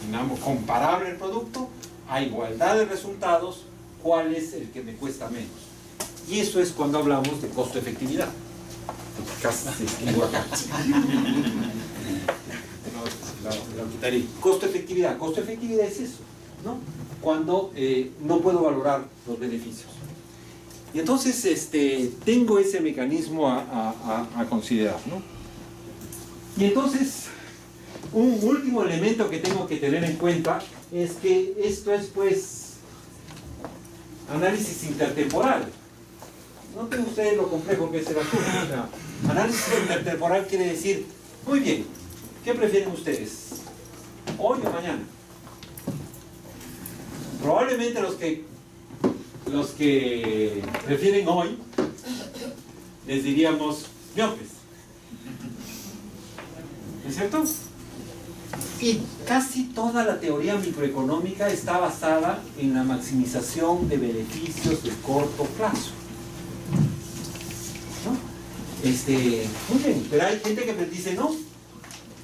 digamos, comparable el producto, a igualdad de resultados, ¿cuál es el que me cuesta menos? Y eso es cuando hablamos de costo-efectividad. Casi se escribo acá. Lo quitaré. Costo-efectividad. Costo-efectividad es eso, ¿no? Cuando no puedo valorar los beneficios. Y entonces tengo ese mecanismo a considerar, ¿no? Y entonces, un último elemento que tengo que tener en cuenta es que esto es, pues, análisis intertemporal. Noten ustedes lo complejo que es el asunto. O sea, análisis intertemporal quiere decir, muy bien, ¿qué prefieren ustedes? ¿Hoy o mañana? Probablemente los que prefieren hoy, les diríamos miopes. ¿No es cierto? Y casi toda la teoría microeconómica está basada en la maximización de beneficios de corto plazo. ¿No? Muy bien, pero hay gente que me dice, no,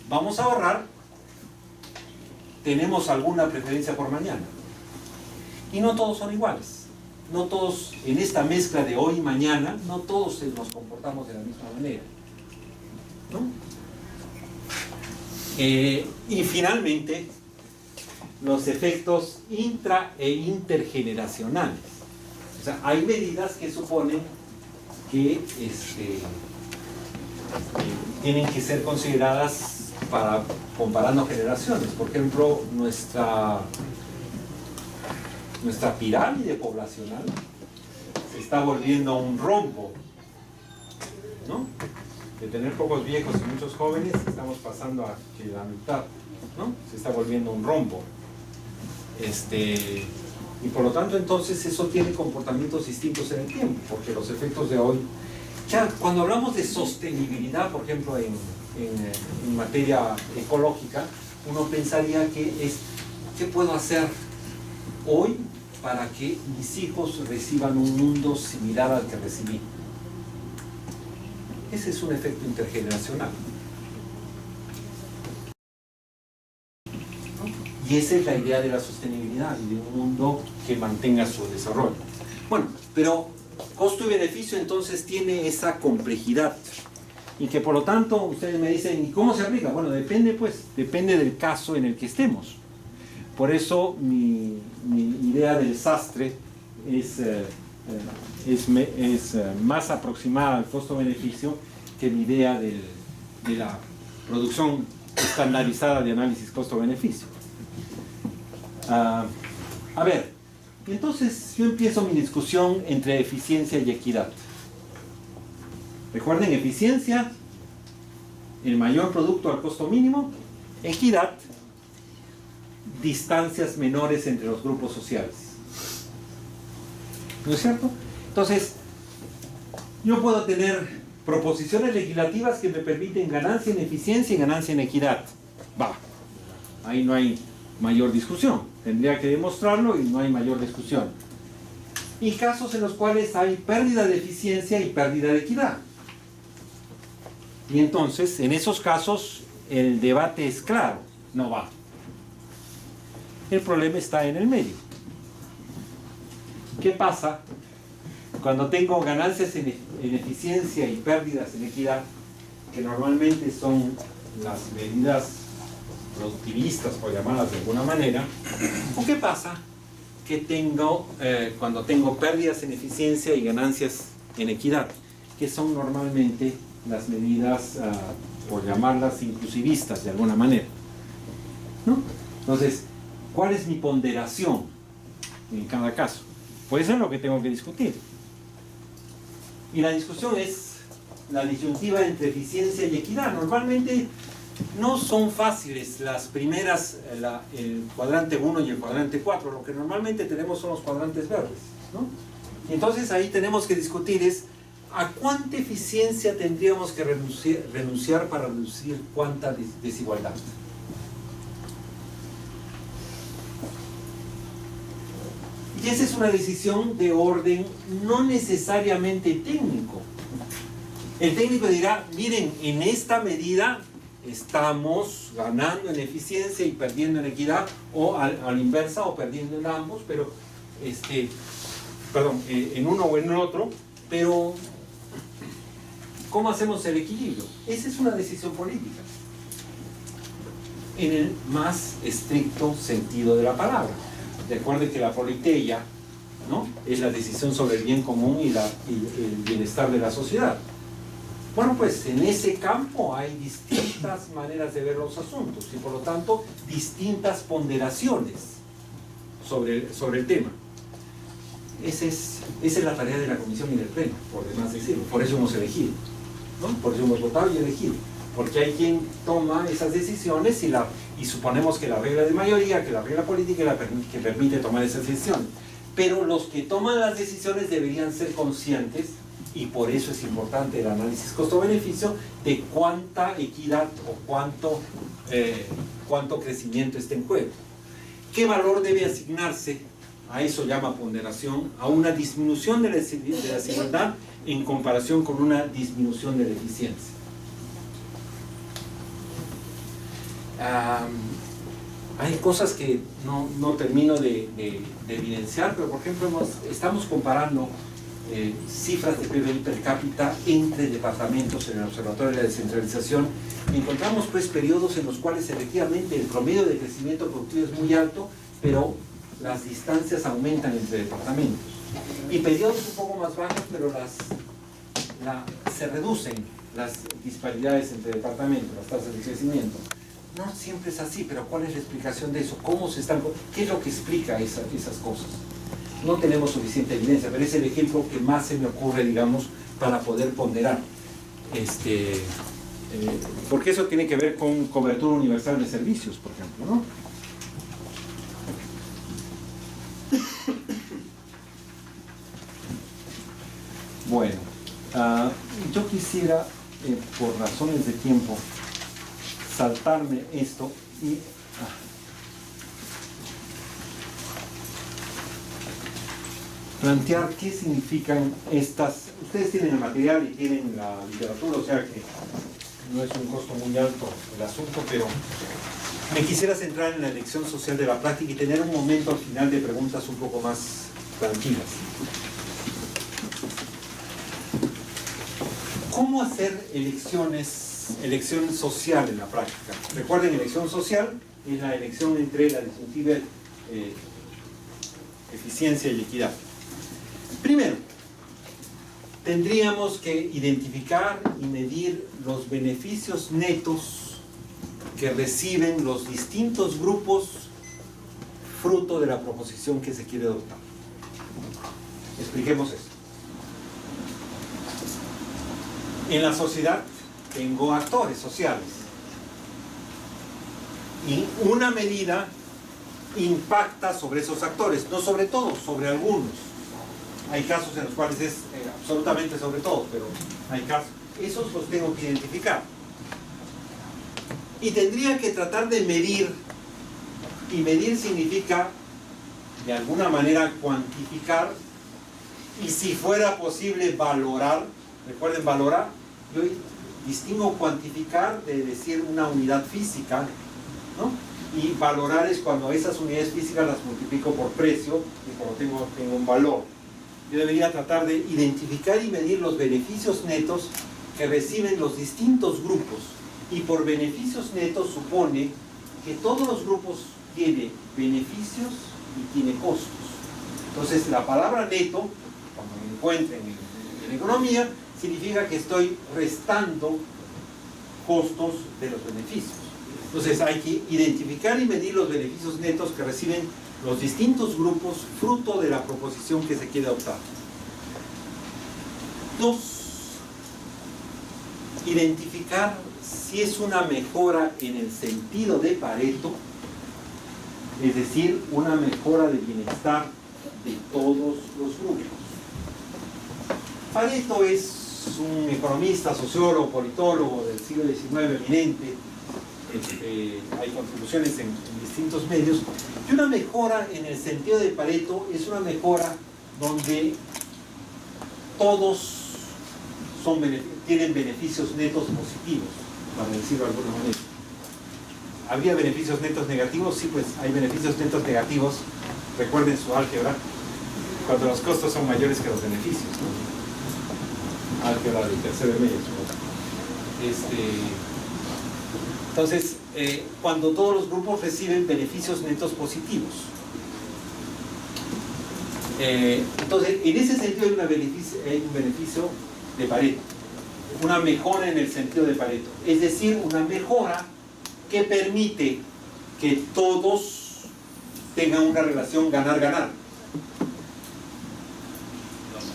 vamos a ahorrar, tenemos alguna preferencia por mañana. Y no todos son iguales. No todos, en esta mezcla de hoy y mañana, no todos nos comportamos de la misma manera. ¿No? Y finalmente, los efectos intra e intergeneracionales. O sea, hay medidas que suponen que tienen que ser consideradas para comparando generaciones. Por ejemplo, nuestra pirámide poblacional se está volviendo un rombo, ¿no? De tener pocos viejos y muchos jóvenes, estamos pasando a que la mitad, ¿no? Se está volviendo un rombo. Y por lo tanto, entonces, eso tiene comportamientos distintos en el tiempo, porque los efectos de hoy, ya cuando hablamos de sostenibilidad, por ejemplo, en materia ecológica, uno pensaría que ¿qué puedo hacer hoy para que mis hijos reciban un mundo similar al que recibí? Ese es un efecto intergeneracional. Y esa es la idea de la sostenibilidad y de un mundo que mantenga su desarrollo. Bueno, pero costo y beneficio entonces tiene esa complejidad. Y que por lo tanto ustedes me dicen, ¿y cómo se aplica? Bueno, depende del caso en el que estemos. Por eso mi idea del sastre es más aproximada al costo-beneficio que mi idea de la producción estandarizada de análisis costo-beneficio. A ver, entonces yo empiezo mi discusión entre eficiencia y equidad. Recuerden, eficiencia, el mayor producto al costo mínimo; equidad, distancias menores entre los grupos sociales. ¿No es cierto? Entonces, yo puedo tener proposiciones legislativas que me permiten ganancia en eficiencia y ganancia en equidad. Va, ahí no hay mayor discusión. Tendría que demostrarlo y no hay mayor discusión. Y casos en los cuales hay pérdida de eficiencia y pérdida de equidad. Y entonces, en esos casos, el debate es claro, no va. El problema está en el medio. ¿Qué pasa cuando tengo ganancias en eficiencia y pérdidas en equidad, que normalmente son las medidas productivistas, por llamarlas de alguna manera? ¿O qué pasa que cuando tengo pérdidas en eficiencia y ganancias en equidad, que son normalmente las medidas, por llamarlas inclusivistas de alguna manera, ¿no? Entonces, ¿cuál es mi ponderación en cada caso? Pues eso es lo que tengo que discutir. Y la discusión es la disyuntiva entre eficiencia y equidad. Normalmente no son fáciles las primeras, el cuadrante 1 y el cuadrante 4. Lo que normalmente tenemos son los cuadrantes verdes, ¿no? Y entonces ahí tenemos que discutir ¿a cuánta eficiencia tendríamos que renunciar para reducir cuánta desigualdad? Y esa es una decisión de orden no necesariamente técnico. El técnico dirá, miren, en esta medida estamos ganando en eficiencia y perdiendo en equidad, o a la inversa, o perdiendo en ambos, pero en uno o en el otro, pero ¿cómo hacemos el equilibrio? Esa es una decisión política, en el más estricto sentido de la palabra. Recuerden que la politeia, ¿no?, es la decisión sobre el bien común y el bienestar de la sociedad. Bueno, pues en ese campo hay distintas maneras de ver los asuntos y por lo tanto distintas ponderaciones sobre el tema. Esa es la tarea de la comisión y del pleno, por demás decirlo. Por eso hemos elegido, ¿no? Por eso hemos votado y elegido. Porque hay quien toma esas decisiones y suponemos que la regla de mayoría, que la regla política que permite tomar esas decisiones. Pero los que toman las decisiones deberían ser conscientes, y por eso es importante el análisis costo-beneficio, de cuánta equidad o cuánto crecimiento está en juego. ¿Qué valor debe asignarse? A eso llama ponderación, a una disminución de la desigualdad en comparación con una disminución de la eficiencia. Hay cosas que no termino de evidenciar, pero por ejemplo estamos comparando cifras de PBI per cápita entre departamentos en el Observatorio de la Descentralización. Encontramos pues periodos en los cuales efectivamente el promedio de crecimiento productivo es muy alto, pero las distancias aumentan entre departamentos. Y periodos un poco más bajos, pero se reducen las disparidades entre departamentos, las tasas de crecimiento. No siempre es así, pero ¿cuál es la explicación de eso? ¿Qué es lo que explica esas cosas? No tenemos suficiente evidencia, pero es el ejemplo que más se me ocurre, digamos, para poder ponderar. Porque eso tiene que ver con cobertura universal de servicios, por ejemplo, ¿no? Bueno, yo quisiera, por razones de tiempo, saltarme esto y plantear qué significan estas. Ustedes tienen el material y tienen la literatura, o sea que no es un costo muy alto el asunto, pero me quisiera centrar en la elección social de la práctica y tener un momento al final de preguntas un poco más tranquilas. ¿Cómo hacer elección social en la práctica? Recuerden, elección social es la elección entre la disyuntiva eficiencia y equidad. Primero, tendríamos que identificar y medir los beneficios netos que reciben los distintos grupos fruto de la proposición que se quiere adoptar. Expliquemos esto. En la sociedad tengo actores sociales y una medida impacta sobre esos actores, no sobre todos, sobre algunos. Hay casos en los cuales es absolutamente sobre todos, pero hay casos. Esos los tengo que identificar. Y tendría que tratar de medir, y medir significa de alguna manera cuantificar, y si fuera posible valorar. Recuerden, valorar, yo distingo cuantificar de decir una unidad física, ¿no? Y valorar es cuando esas unidades físicas las multiplico por precio y como tengo un valor. Yo debería tratar de identificar y medir los beneficios netos que reciben los distintos grupos, y por beneficios netos supone que todos los grupos tienen beneficios y tiene costos. Entonces la palabra neto, cuando me encuentren en economía, significa que estoy restando costos de los beneficios. Entonces hay que identificar y medir los beneficios netos que reciben los distintos grupos fruto de la proposición que se quiere adoptar. 2. Identificar si es una mejora en el sentido de Pareto, es decir, una mejora del bienestar de todos los grupos. Pareto es un economista, sociólogo, politólogo del siglo XIX eminente. Hay contribuciones en distintos medios, Y una mejora en el sentido de Pareto es una mejora donde todos tienen beneficios netos positivos, para decirlo de alguna manera. ¿Habría beneficios netos negativos? Sí, pues hay beneficios netos negativos. Recuerden su álgebra, cuando los costos son mayores que los beneficios, ¿no? Álgebra de tercero medio. Entonces, cuando todos los grupos reciben beneficios netos positivos. Entonces, en ese sentido hay un beneficio de Pareto, una mejora en el sentido de Pareto, es decir, una mejora que permite que todos tengan una relación ganar-ganar.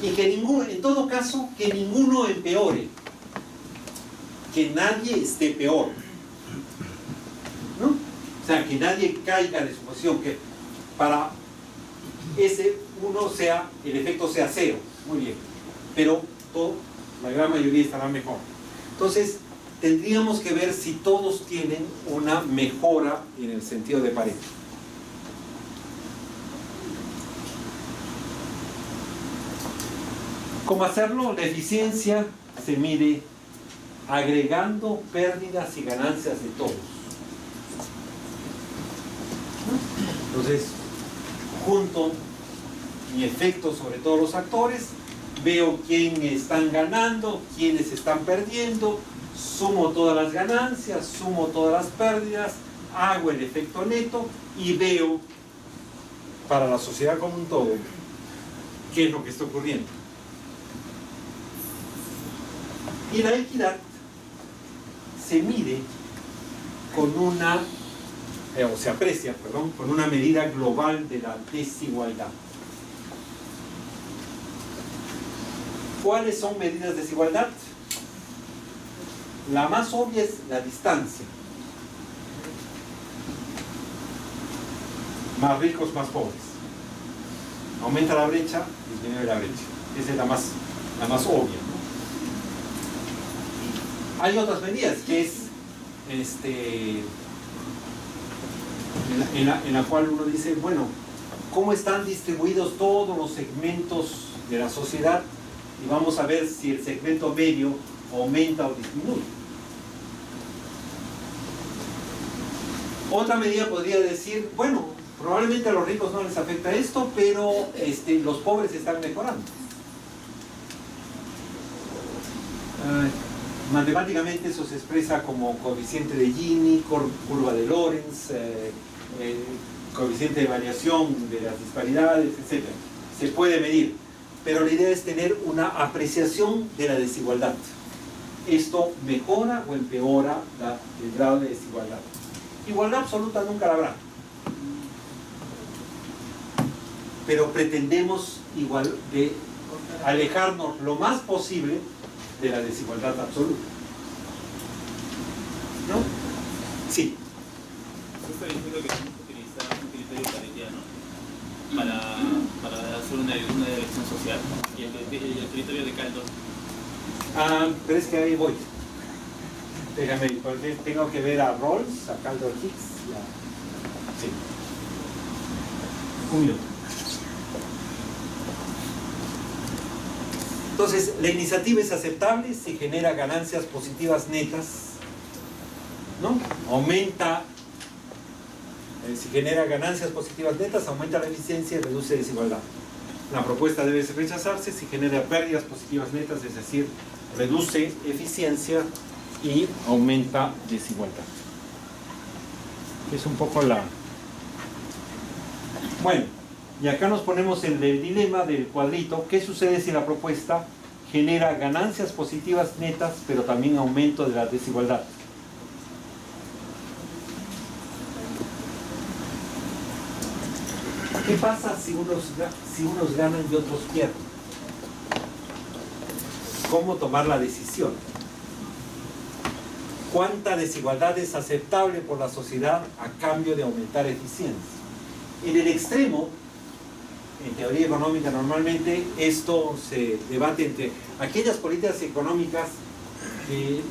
Y que en todo caso, que ninguno empeore, que nadie esté peor, ¿no? O sea, que nadie caiga de su posición, que para ese uno el efecto sea cero, muy bien, pero la gran mayoría estará mejor. Entonces, tendríamos que ver si todos tienen una mejora en el sentido de Pareto. ¿Cómo hacerlo? La eficiencia se mide agregando pérdidas y ganancias de todos. Entonces, junto mi efecto sobre todos los actores, veo quién están ganando, quiénes están perdiendo, sumo todas las ganancias, sumo todas las pérdidas, hago el efecto neto y veo para la sociedad como un todo qué es lo que está ocurriendo. Y la equidad se mide con se aprecia, con una medida global de la desigualdad. ¿Cuáles son medidas de desigualdad? La más obvia es la distancia. Más ricos, más pobres. Aumenta la brecha, disminuye la brecha. Esa es la más obvia, ¿no? Hay otras medidas que es en la cual uno dice, bueno, ¿cómo están distribuidos todos los segmentos de la sociedad? Y vamos a ver si el segmento medio aumenta o disminuye. Otra medida podría decir, bueno, probablemente a los ricos no les afecta esto, pero los pobres están mejorando. Matemáticamente eso se expresa como coeficiente de Gini, curva de Lorenz, coeficiente de variación de las disparidades, etc. Se puede medir, pero la idea es tener una apreciación de la desigualdad. Esto mejora o empeora el grado de desigualdad. Igualdad absoluta nunca la habrá, pero pretendemos alejarnos lo más posible de la desigualdad absoluta. ¿No? Sí. Usted está diciendo que tenemos que utilizar un criterio paretiano para hacer una elección social y el criterio de Caldo. Pero es que ahí voy. Déjame, porque tengo que ver a Rawls, a Caldo Hicks. Sí. Un minuto. Entonces, la iniciativa es aceptable si genera ganancias positivas netas, ¿no? Si genera ganancias positivas netas, aumenta la eficiencia y reduce desigualdad. La propuesta debe rechazarse si genera pérdidas positivas netas, es decir, reduce eficiencia y aumenta desigualdad. Es un poco Bueno, y acá nos ponemos el dilema del cuadrito. ¿Qué sucede si la propuesta genera ganancias positivas netas, pero también aumento de la desigualdad? ¿Qué pasa si unos ganan y otros pierden? ¿Cómo tomar la decisión? ¿Cuánta desigualdad es aceptable por la sociedad a cambio de aumentar eficiencia? En el extremo, en teoría económica normalmente, esto se debate entre aquellas políticas económicas que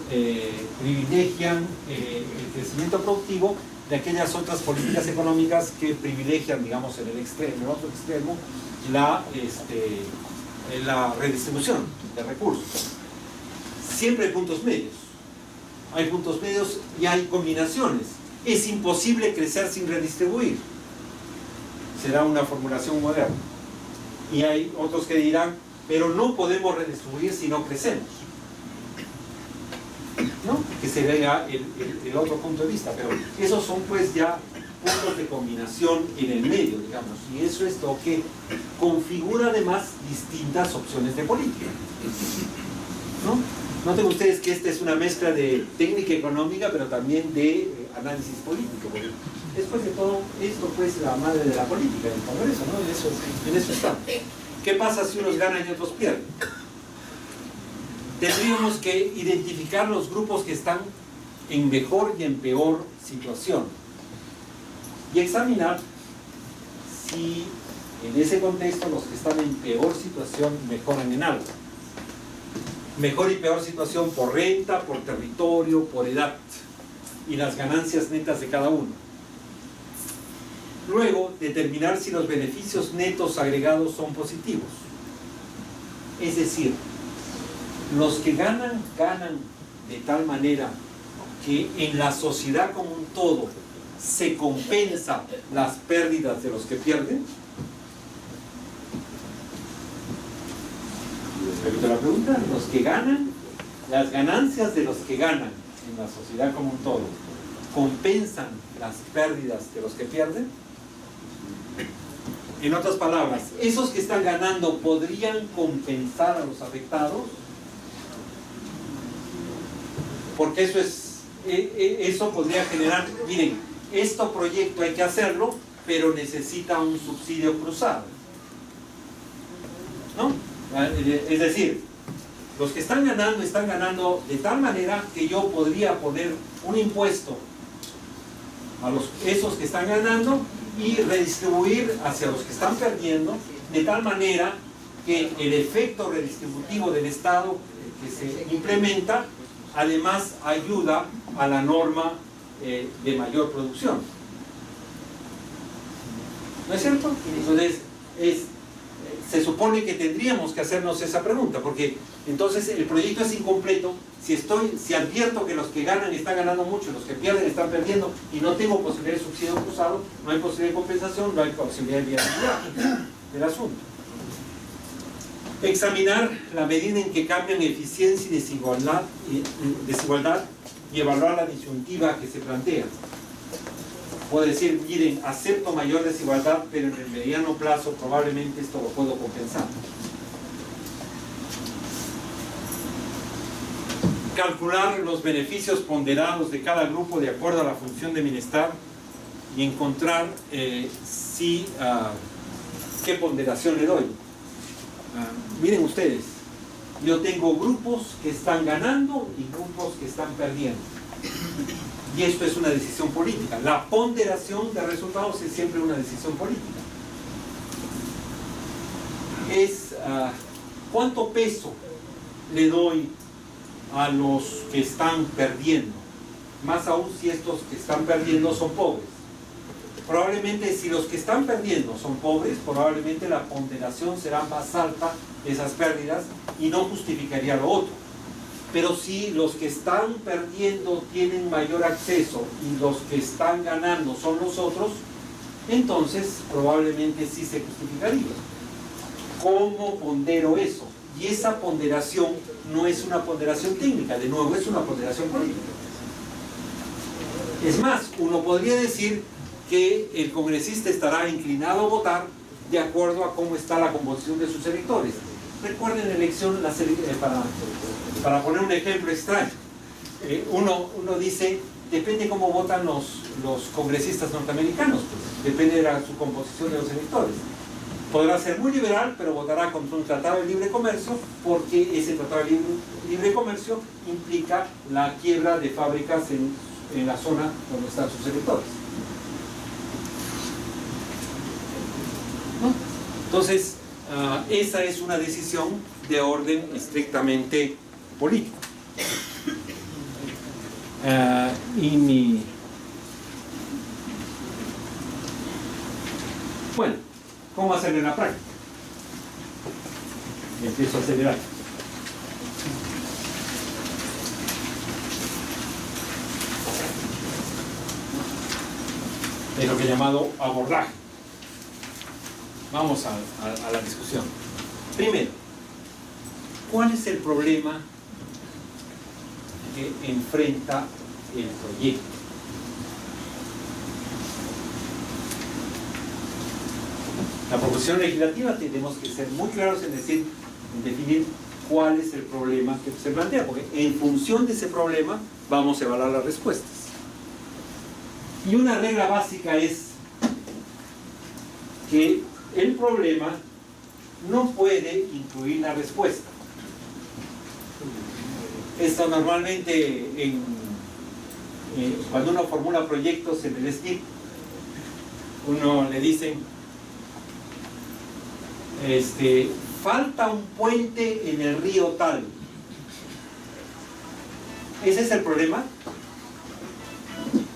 privilegian el crecimiento productivo de aquellas otras políticas económicas que privilegian, digamos, en el otro extremo, la redistribución de recursos. Siempre hay puntos medios. Hay puntos medios y hay combinaciones. Es imposible crecer sin redistribuir. Será una formulación moderna. Y hay otros que dirán, pero no podemos redistribuir si no crecemos, ¿no? Que sería el otro punto de vista, pero esos son pues ya puntos de combinación en el medio, digamos, y eso es lo que configura además distintas opciones de política, ¿no? Noten ustedes que esta es una mezcla de técnica económica, pero también de análisis político, porque después de todo esto pues la madre de la política, el Congreso, ¿no? En eso está. ¿Qué pasa si unos ganan y otros pierden? Tendríamos que identificar los grupos que están en mejor y en peor situación y examinar si en ese contexto los que están en peor situación mejoran en algo. Mejor y peor situación por renta, por territorio, por edad y las ganancias netas de cada uno. Luego, determinar si los beneficios netos agregados son positivos. Es decir, los que ganan de tal manera que en la sociedad como un todo se compensa las pérdidas de los que pierden. Repito la pregunta, los que ganan, las ganancias de los que ganan en la sociedad como un todo, ¿compensan las pérdidas de los que pierden? En otras palabras, ¿esos que están ganando podrían compensar a los afectados? Porque eso podría generar, miren, este proyecto hay que hacerlo, pero necesita un subsidio cruzado, ¿no? Es decir, los que están ganando de tal manera que yo podría poner un impuesto a esos que están ganando y redistribuir hacia los que están perdiendo, de tal manera que el efecto redistributivo del Estado que se implementa además ayuda a la norma de mayor producción. ¿No es cierto? Entonces, se supone que tendríamos que hacernos esa pregunta, porque entonces el proyecto es incompleto si advierto que los que ganan están ganando mucho, los que pierden están perdiendo, y no tengo posibilidad de subsidio cruzado, no hay posibilidad de compensación, no hay posibilidad de viabilidad del asunto. Examinar la medida en que cambian eficiencia y desigualdad y evaluar la disyuntiva que se plantea. Puedo decir, miren, acepto mayor desigualdad, pero en el mediano plazo probablemente esto lo puedo compensar. Calcular los beneficios ponderados de cada grupo de acuerdo a la función de bienestar y encontrar qué ponderación le doy. Miren ustedes, yo tengo grupos que están ganando y grupos que están perdiendo. Y esto es una decisión política. La ponderación de resultados es siempre una decisión política. Es cuánto peso le doy a los que están perdiendo, más aún si estos que están perdiendo son pobres. Probablemente si los que están perdiendo son pobres, probablemente la ponderación será más alta de esas pérdidas y no justificaría lo otro. Pero si los que están perdiendo tienen mayor acceso y los que están ganando son los otros, entonces probablemente sí se justificaría. ¿Cómo pondero eso? Y esa ponderación no es una ponderación técnica, de nuevo es una ponderación política. Es más, uno podría decir que el congresista estará inclinado a votar de acuerdo a cómo está la composición de sus electores. Recuerden la elección, para poner un ejemplo extraño, uno dice, depende cómo votan los congresistas norteamericanos, pues, depende de su composición de los electores. Podrá ser muy liberal, pero votará contra un tratado de libre comercio, porque ese tratado de libre comercio implica la quiebra de fábricas en la zona donde están sus electores. ¿No? Entonces, esa es una decisión de orden estrictamente político. Bueno, ¿cómo hacerlo en la práctica? Empiezo a acelerar. Es lo que he llamado abordaje. Vamos a la discusión. Primero, ¿cuál es el problema que enfrenta el proyecto? La proposición legislativa tenemos que ser muy claros en definir cuál es el problema que se plantea, porque en función de ese problema vamos a evaluar las respuestas. Y una regla básica es que el problema no puede incluir la respuesta. Esto normalmente cuando uno formula proyectos en el STIP, uno le dicen falta un puente en el río tal. ¿Ese es el problema?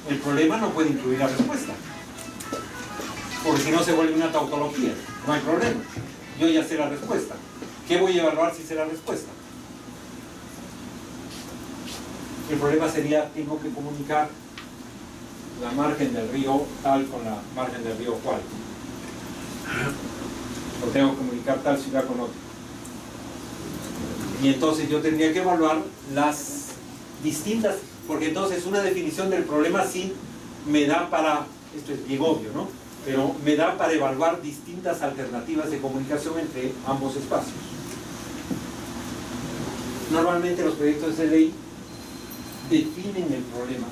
El problema no puede incluir la respuesta, porque si no se vuelve una tautología. No hay problema, yo ya sé la respuesta. ¿Qué voy a evaluar si sé la respuesta? El problema sería, tengo que comunicar la margen del río tal con la margen del río cual, o tengo que comunicar tal ciudad con otra. Y entonces yo tendría que evaluar las distintas, porque entonces una definición del problema sí me da para, esto es bien obvio, ¿no? Pero me da para evaluar distintas alternativas de comunicación entre ambos espacios. Normalmente los proyectos de ley definen el problema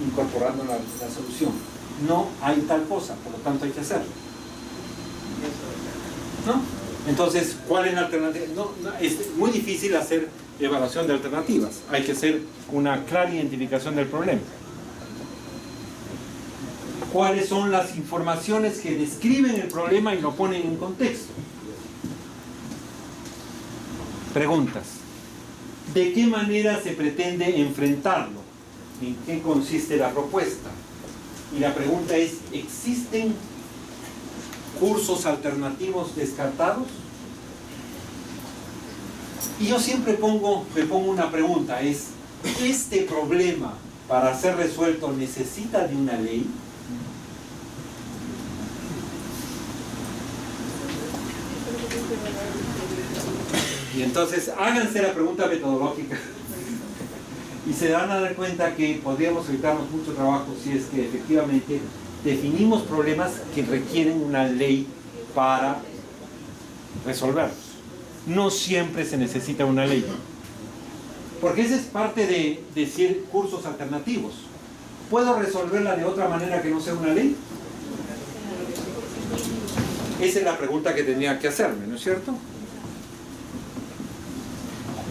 incorporando la solución. No hay tal cosa, por lo tanto hay que hacerlo, ¿no? Entonces, ¿cuál es la alternativa? Es muy difícil hacer evaluación de alternativas. Hay que hacer una clara identificación del problema. ¿Cuáles son las informaciones que describen el problema y lo ponen en contexto? Preguntas. ¿De qué manera se pretende enfrentarlo? ¿En qué consiste la propuesta? Y la pregunta es, ¿existen cursos alternativos descartados? Y yo siempre me pongo una pregunta, es, ¿este problema para ser resuelto necesita de una ley? Y entonces háganse la pregunta metodológica y se van a dar cuenta que podríamos evitarnos mucho trabajo si es que efectivamente definimos problemas que requieren una ley para resolverlos. No siempre se necesita una ley, porque esa es parte de decir cursos alternativos. ¿Puedo resolverla de otra manera que no sea una ley? Esa es la pregunta que tendría que hacerme, ¿no es cierto?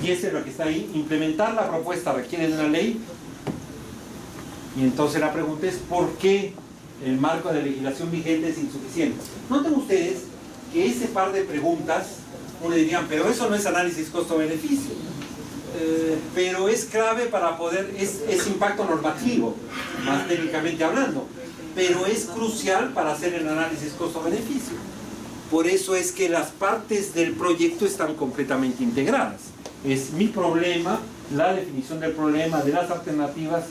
Y eso es lo que está ahí. Implementar la propuesta requiere de una ley. Y entonces la pregunta es, ¿por qué el marco de legislación vigente es insuficiente? Noten ustedes que ese par de preguntas, uno dirían, pero eso no es análisis costo-beneficio. Pero es clave para poder, es impacto normativo, más técnicamente hablando. Pero es crucial para hacer el análisis costo-beneficio. Por eso es que las partes del proyecto están completamente integradas. Es mi problema, la definición del problema, de las alternativas,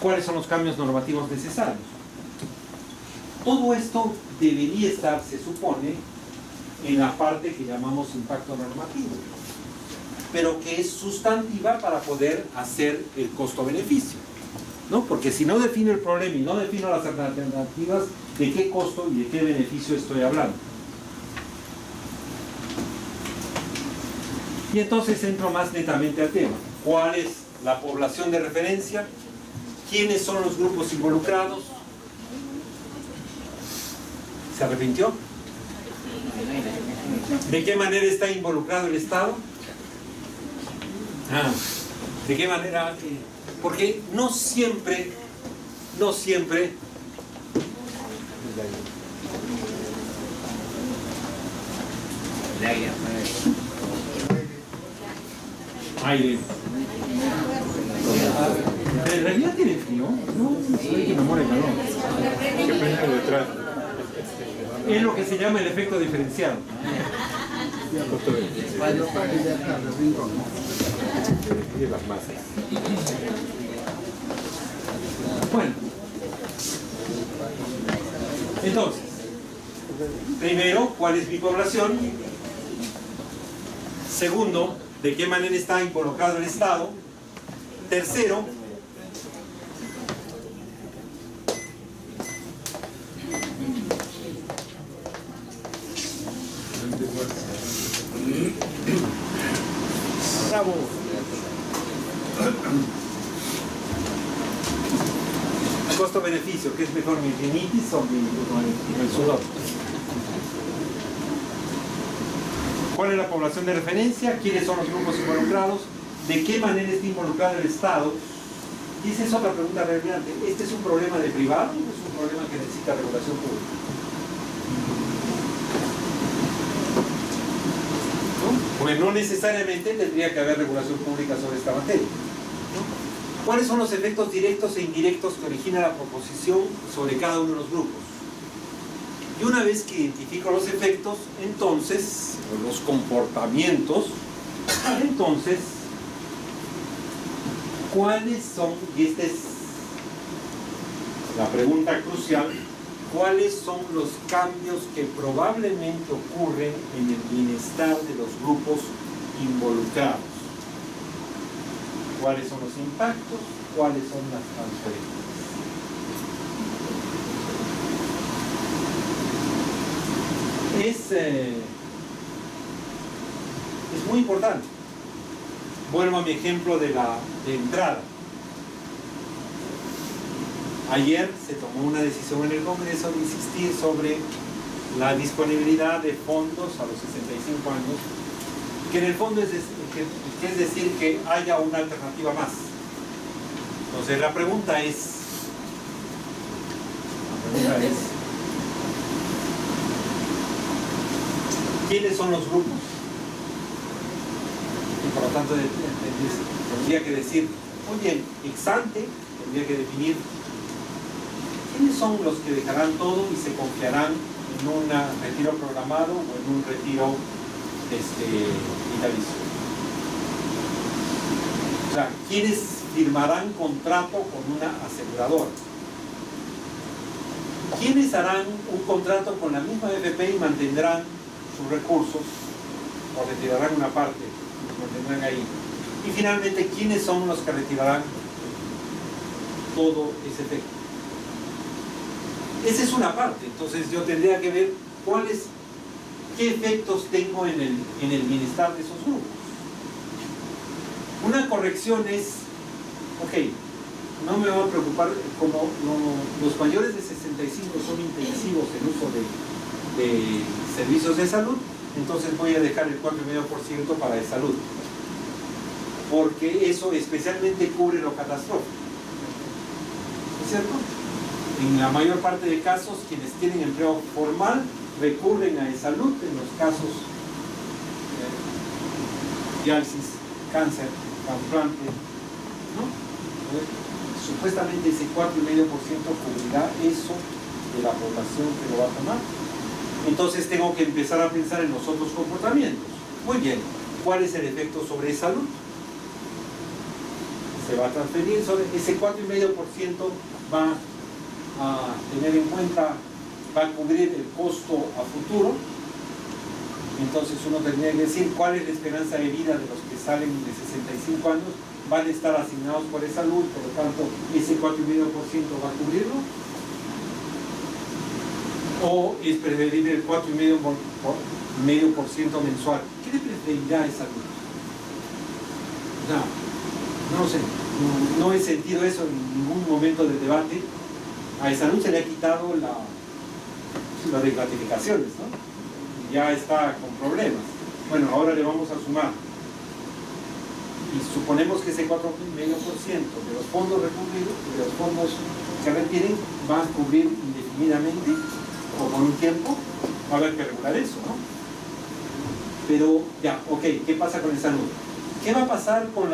cuáles son los cambios normativos necesarios. Todo esto debería estar, se supone, en la parte que llamamos impacto normativo, pero que es sustantiva para poder hacer el costo-beneficio, ¿no? Porque si no defino el problema y no defino las alternativas, ¿de qué costo y de qué beneficio estoy hablando? Y entonces entro más netamente al tema. ¿Cuál es la población de referencia? ¿Quiénes son los grupos involucrados? ¿Se arrepintió? ¿De qué manera está involucrado el Estado? ¿De qué manera? Porque no siempre aire. Pero en realidad tiene frío. No, soy que me muere de calor. Que prende detrás. Es lo que se llama el efecto diferenciado. Y las masas. Bueno. Entonces, primero, ¿cuál es mi población? Segundo, ¿de qué manera está involucrado el Estado? Tercero, bravo. Costo-beneficio, ¿qué es mejor, mi rinitis o el sudor? ¿Cuál es la población de referencia? ¿Quiénes son los grupos involucrados? ¿De qué manera está involucrado el Estado? Y esa es otra pregunta relevante. ¿Este es un problema de privado o es un problema que necesita regulación pública? ¿No? Pues no necesariamente tendría que haber regulación pública sobre esta materia. ¿Cuáles son los efectos directos e indirectos que origina la proposición sobre cada uno de los grupos? Y una vez que identifico los efectos, entonces, los comportamientos, entonces, ¿cuáles son, y esta es la pregunta crucial, cuáles son los cambios que probablemente ocurren en el bienestar de los grupos involucrados? ¿Cuáles son los impactos? ¿Cuáles son las transferencias? Es muy importante. Vuelvo a mi ejemplo de entrada. Ayer se tomó una decisión en el Congreso de insistir sobre la disponibilidad de fondos a los 65 años, que en el fondo es decir que haya una alternativa más. Entonces la pregunta es, ¿quiénes son los grupos? Y por lo tanto tendría que decir, muy bien, ex ante, tendría que definir quiénes son los que dejarán todo y se confiarán en un retiro programado o en un retiro vitalicio. O sea, ¿quiénes firmarán contrato con una aseguradora? ¿Quiénes harán un contrato con la misma AFP y mantendrán sus recursos o retirarán una parte, los mantendrán ahí? Y finalmente, ¿quiénes son los que retirarán todo ese efecto? Esa es una parte. Entonces yo tendría que ver qué efectos tengo en el bienestar de esos grupos. Una corrección es, ok, no me voy a preocupar, como los mayores de 65 son intensivos en uso de servicios de salud, entonces voy a dejar el 4,5% para de salud, porque eso especialmente cubre lo catastrófico, ¿es cierto? En la mayor parte de casos, quienes tienen empleo formal recurren a salud en los casos diálisis, cáncer, trasplante, ¿no? Supuestamente ese 4,5% cubrirá eso de la población que lo va a tomar. Entonces tengo que empezar a pensar en los otros comportamientos. Muy bien, ¿cuál es el efecto sobre salud? Se va a transferir sobre ese 4,5%, va a tener en cuenta, va a cubrir el costo a futuro. Entonces uno tendría que decir cuál es la esperanza de vida de los que salen de 65 años, van a estar asignados por esa salud, por lo tanto ese 4,5% va a cubrirlo, o es preferible el 4,5% mensual. ¿Qué le preferirá a esa salud? No lo sé, no he sentido eso en ningún momento del debate. A esa salud se le ha quitado las reclasificaciones, ¿no? Ya está con problemas. Bueno, ahora le vamos a sumar. Y suponemos que ese 4,5% de los fondos recurridos, de los fondos que requieren, van a cubrir indefinidamente o por un tiempo. Va a haber que regular eso, ¿no? Pero ya, ok, ¿qué pasa con el salud? ¿Qué va a pasar con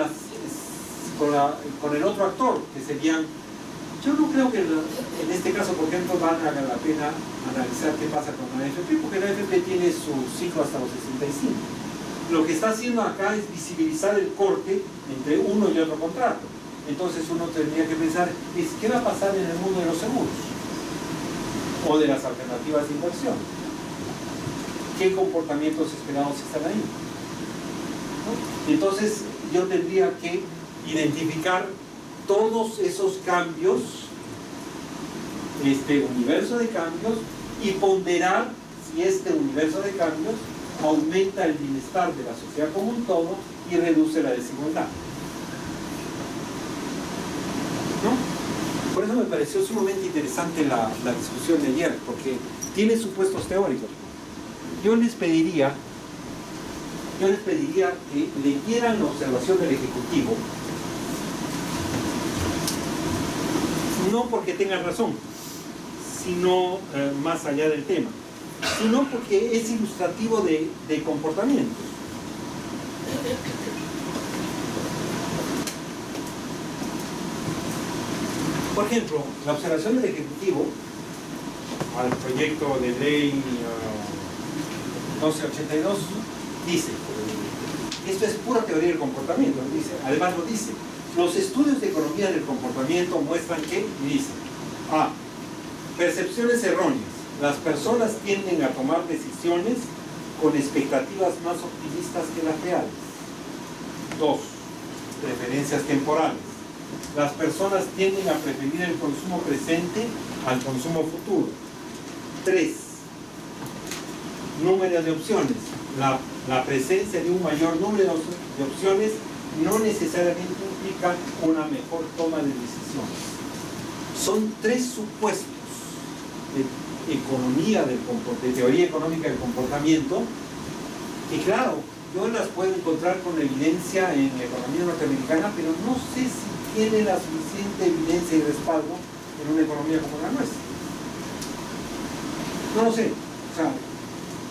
con el otro actor, que serían, yo no creo que en este caso, por ejemplo, valga la pena analizar qué pasa con la AFP, porque la AFP tiene su ciclo hasta los 65. Lo que está haciendo acá es visibilizar el corte entre uno y otro contrato. Entonces uno tendría que pensar, ¿qué va a pasar en el mundo de los seguros? O de las alternativas de inversión. ¿Qué comportamientos esperados están ahí? ¿No? Entonces yo tendría que identificar todos esos cambios, este universo de cambios, y ponderar si este universo de cambios aumenta el bienestar de la sociedad como un todo y reduce la desigualdad. ¿No? Por eso me pareció sumamente interesante la discusión de ayer, porque tiene supuestos teóricos. Yo les pediría que leyeran la observación del Ejecutivo, no porque tengan razón, sino más allá del tema, sino porque es ilustrativo de comportamientos. Por ejemplo, la observación del Ejecutivo al proyecto de ley 1282 dice, esto es pura teoría del comportamiento, dice, además lo dice, los estudios de economía del comportamiento muestran que, dice, A, percepciones erróneas, las personas tienden a tomar decisiones con expectativas más optimistas que las reales. 2, preferencias temporales, las personas tienden a preferir el consumo presente al consumo futuro. 3, número de opciones, la presencia de un mayor número de opciones no necesariamente implica una mejor toma de decisiones. Son 3 supuestos de economía de teoría económica del comportamiento, que claro, yo las puedo encontrar con evidencia en la economía norteamericana, pero no sé si tiene la suficiente evidencia y respaldo en una economía como la nuestra. No lo sé, o sea,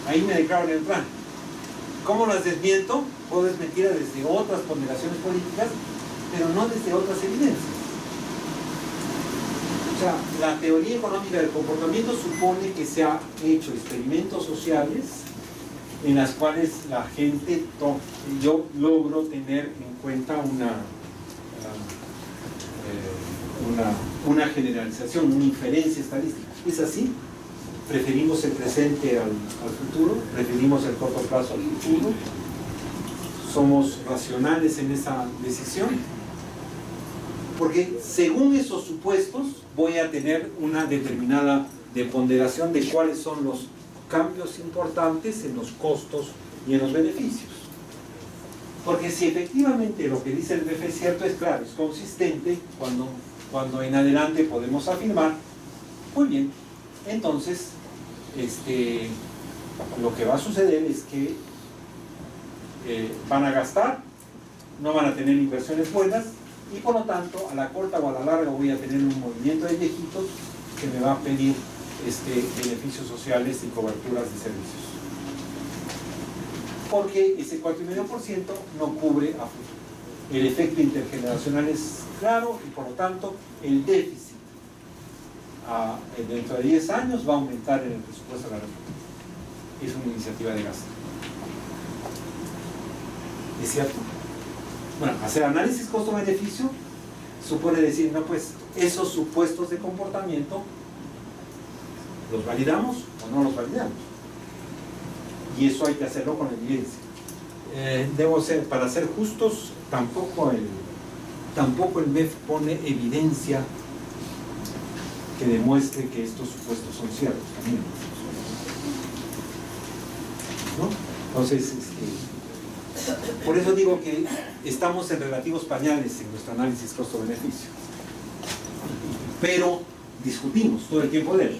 ahí me declaro neutral. ¿Cómo las desmiento? Puedo desmentirlas desde otras ponderaciones políticas, pero no desde otras evidencias. O sea, la teoría económica del comportamiento supone que se han hecho experimentos sociales en las cuales la gente, yo logro tener en cuenta una generalización, una inferencia estadística. ¿Es así? ¿Preferimos el presente al futuro? ¿Preferimos el corto plazo al futuro? ¿Somos racionales en esa decisión? Porque según esos supuestos voy a tener una determinada ponderación de cuáles son los cambios importantes en los costos y en los beneficios. Porque si efectivamente lo que dice el BFE es cierto, es claro, es consistente, cuando en adelante podemos afirmar, muy bien, entonces lo que va a suceder es que van a gastar, no van a tener inversiones buenas, y por lo tanto a la corta o a la larga voy a tener un movimiento de viejitos que me va a pedir beneficios sociales y coberturas de servicios, porque ese 4,5% no cubre a futuro. El efecto intergeneracional es claro y por lo tanto el déficit dentro de 10 años va a aumentar en el presupuesto de la República. Es una iniciativa de gasto. ¿Es cierto? Bueno, hacer análisis costo-beneficio supone decir, no, pues esos supuestos de comportamiento ¿los validamos o no los validamos? Y eso hay que hacerlo con evidencia. Para ser justos, tampoco el MEF pone evidencia que demuestre que estos supuestos son ciertos también, ¿no? Entonces, por eso digo que estamos en relativos pañales en nuestro análisis costo-beneficio, pero discutimos todo el tiempo de él,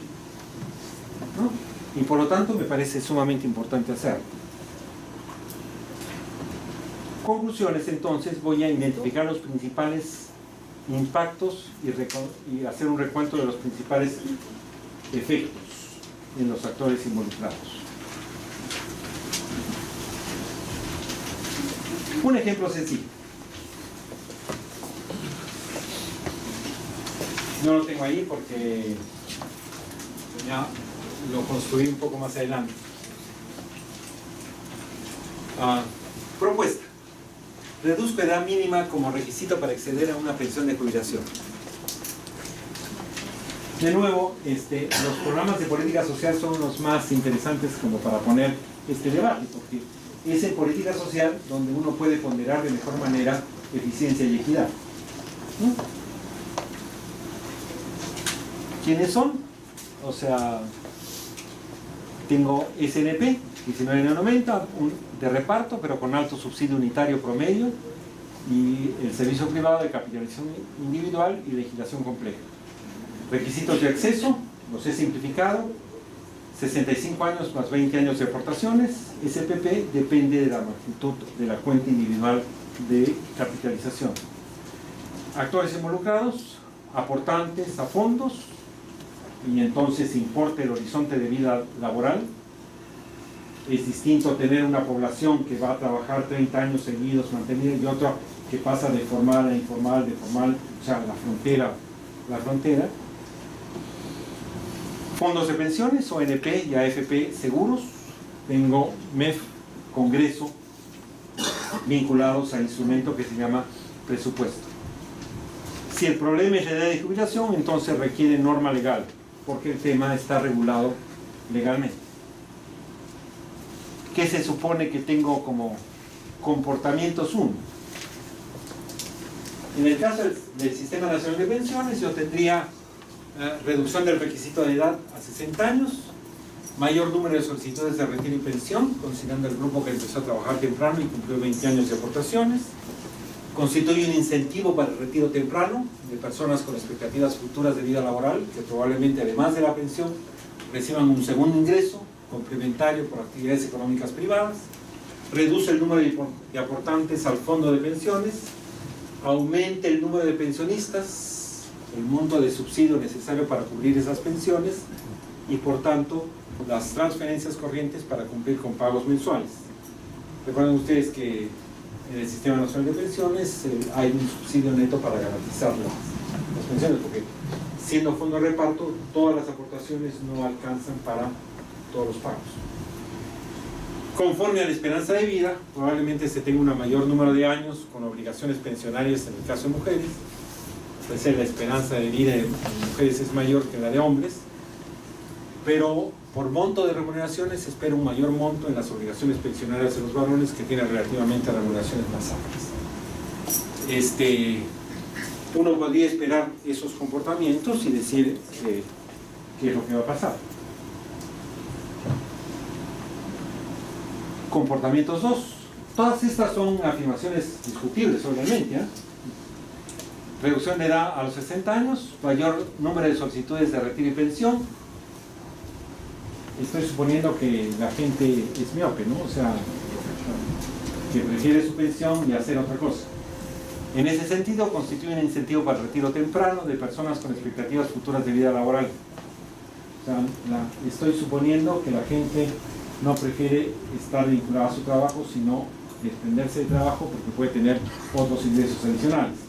¿no? Y por lo tanto me parece sumamente importante hacerlo. Conclusiones, entonces voy a identificar los principales impactos y hacer un recuento de los principales efectos en los actores involucrados. Un ejemplo sencillo. No lo tengo ahí porque ya lo construí un poco más adelante. Propuesta. Reduzco edad mínima como requisito para acceder a una pensión de jubilación. De nuevo, los programas de política social son los más interesantes como para poner este debate, porque es en política social donde uno puede ponderar de mejor manera eficiencia y equidad. ¿No? ¿Quiénes son? O sea, tengo SNP, 19,90, de reparto, pero con alto subsidio unitario promedio, y el servicio privado de capitalización individual y legislación compleja. Requisitos de acceso, los he simplificado: 65 años más 20 años de aportaciones. SPP depende de la magnitud de la cuenta individual de capitalización. Actores involucrados, aportantes a fondos, y entonces importa el horizonte de vida laboral. Es distinto tener una población que va a trabajar 30 años seguidos mantenidos y otra que pasa de formal a informal, de formal, o sea, la frontera. Fondos de pensiones, ONP y AFP seguros. Tengo MEF, Congreso, vinculados a instrumento que se llama presupuesto. Si el problema es la edad de jubilación, entonces requiere norma legal, porque el tema está regulado legalmente. ¿Qué se supone que tengo como comportamientos 1? En el caso del Sistema Nacional de Pensiones, yo tendría reducción del requisito de edad a 60 años, mayor número de solicitudes de retiro y pensión, considerando el grupo que empezó a trabajar temprano y cumplió 20 años de aportaciones. Constituye un incentivo para el retiro temprano de personas con expectativas futuras de vida laboral, que probablemente, además de la pensión, reciban un segundo ingreso complementario por actividades económicas privadas. Reduce el número de aportantes al fondo de pensiones, aumenta el número de pensionistas, el monto de subsidio necesario para cubrir esas pensiones y, por tanto, las transferencias corrientes para cumplir con pagos mensuales. Recuerden ustedes que en el Sistema Nacional de Pensiones hay un subsidio neto para garantizar las pensiones, porque siendo fondo de reparto, todas las aportaciones no alcanzan para todos los pagos. Conforme a la esperanza de vida, probablemente se tenga un mayor número de años con obligaciones pensionarias en el caso de mujeres. Puede ser la esperanza de vida de mujeres es mayor que la de hombres, pero por monto de remuneraciones se espera un mayor monto en las obligaciones pensionarias de los varones, que tienen relativamente remuneraciones más altas. Uno podría esperar esos comportamientos y decir qué es lo que va a pasar. Comportamientos 2. Todas estas son afirmaciones discutibles, obviamente. Reducción de edad a los 60 años, mayor número de solicitudes de retiro y pensión. Estoy suponiendo que la gente es miope, ¿no? O sea, que prefiere su pensión y hacer otra cosa. En ese sentido, constituye un incentivo para el retiro temprano de personas con expectativas futuras de vida laboral. O sea, estoy suponiendo que la gente no prefiere estar vinculada a su trabajo, sino desprenderse del trabajo porque puede tener otros ingresos adicionales.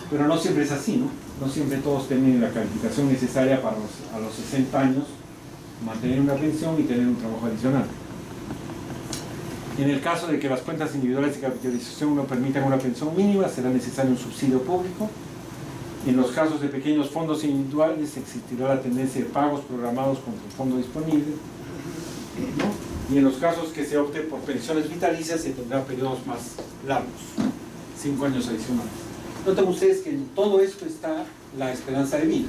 Pero no siempre es así, ¿no? No siempre todos tienen la calificación necesaria para a los 60 años mantener una pensión y tener un trabajo adicional. En el caso de que las cuentas individuales de capitalización no permitan una pensión mínima, será necesario un subsidio público. En los casos de pequeños fondos individuales existirá la tendencia de pagos programados con el fondo disponible, ¿no? Y en los casos que se opte por pensiones vitalicias se tendrán periodos más largos, 5 años adicionales. Noten ustedes que en todo esto está la esperanza de vida.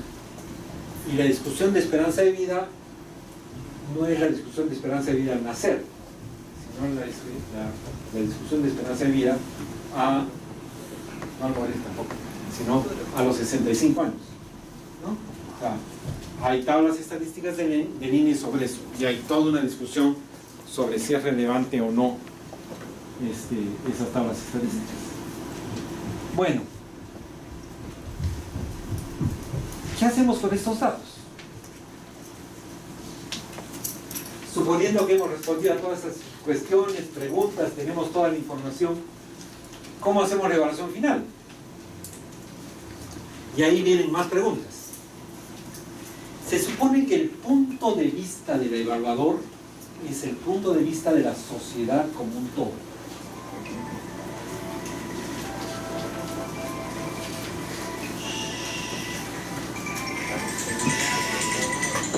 Y la discusión de esperanza de vida no es la discusión de esperanza de vida al nacer, sino la discusión de esperanza de vida no al morir tampoco, sino a los 65 años, ¿no? O sea, hay tablas estadísticas de INE sobre eso, y hay toda una discusión sobre si es relevante o no esas tablas estadísticas. Bueno, ¿qué hacemos con estos datos? Suponiendo que hemos respondido a todas estas cuestiones, preguntas, tenemos toda la información, ¿cómo hacemos la evaluación final? Y ahí vienen más preguntas. Se supone que el punto de vista del evaluador es el punto de vista de la sociedad como un todo.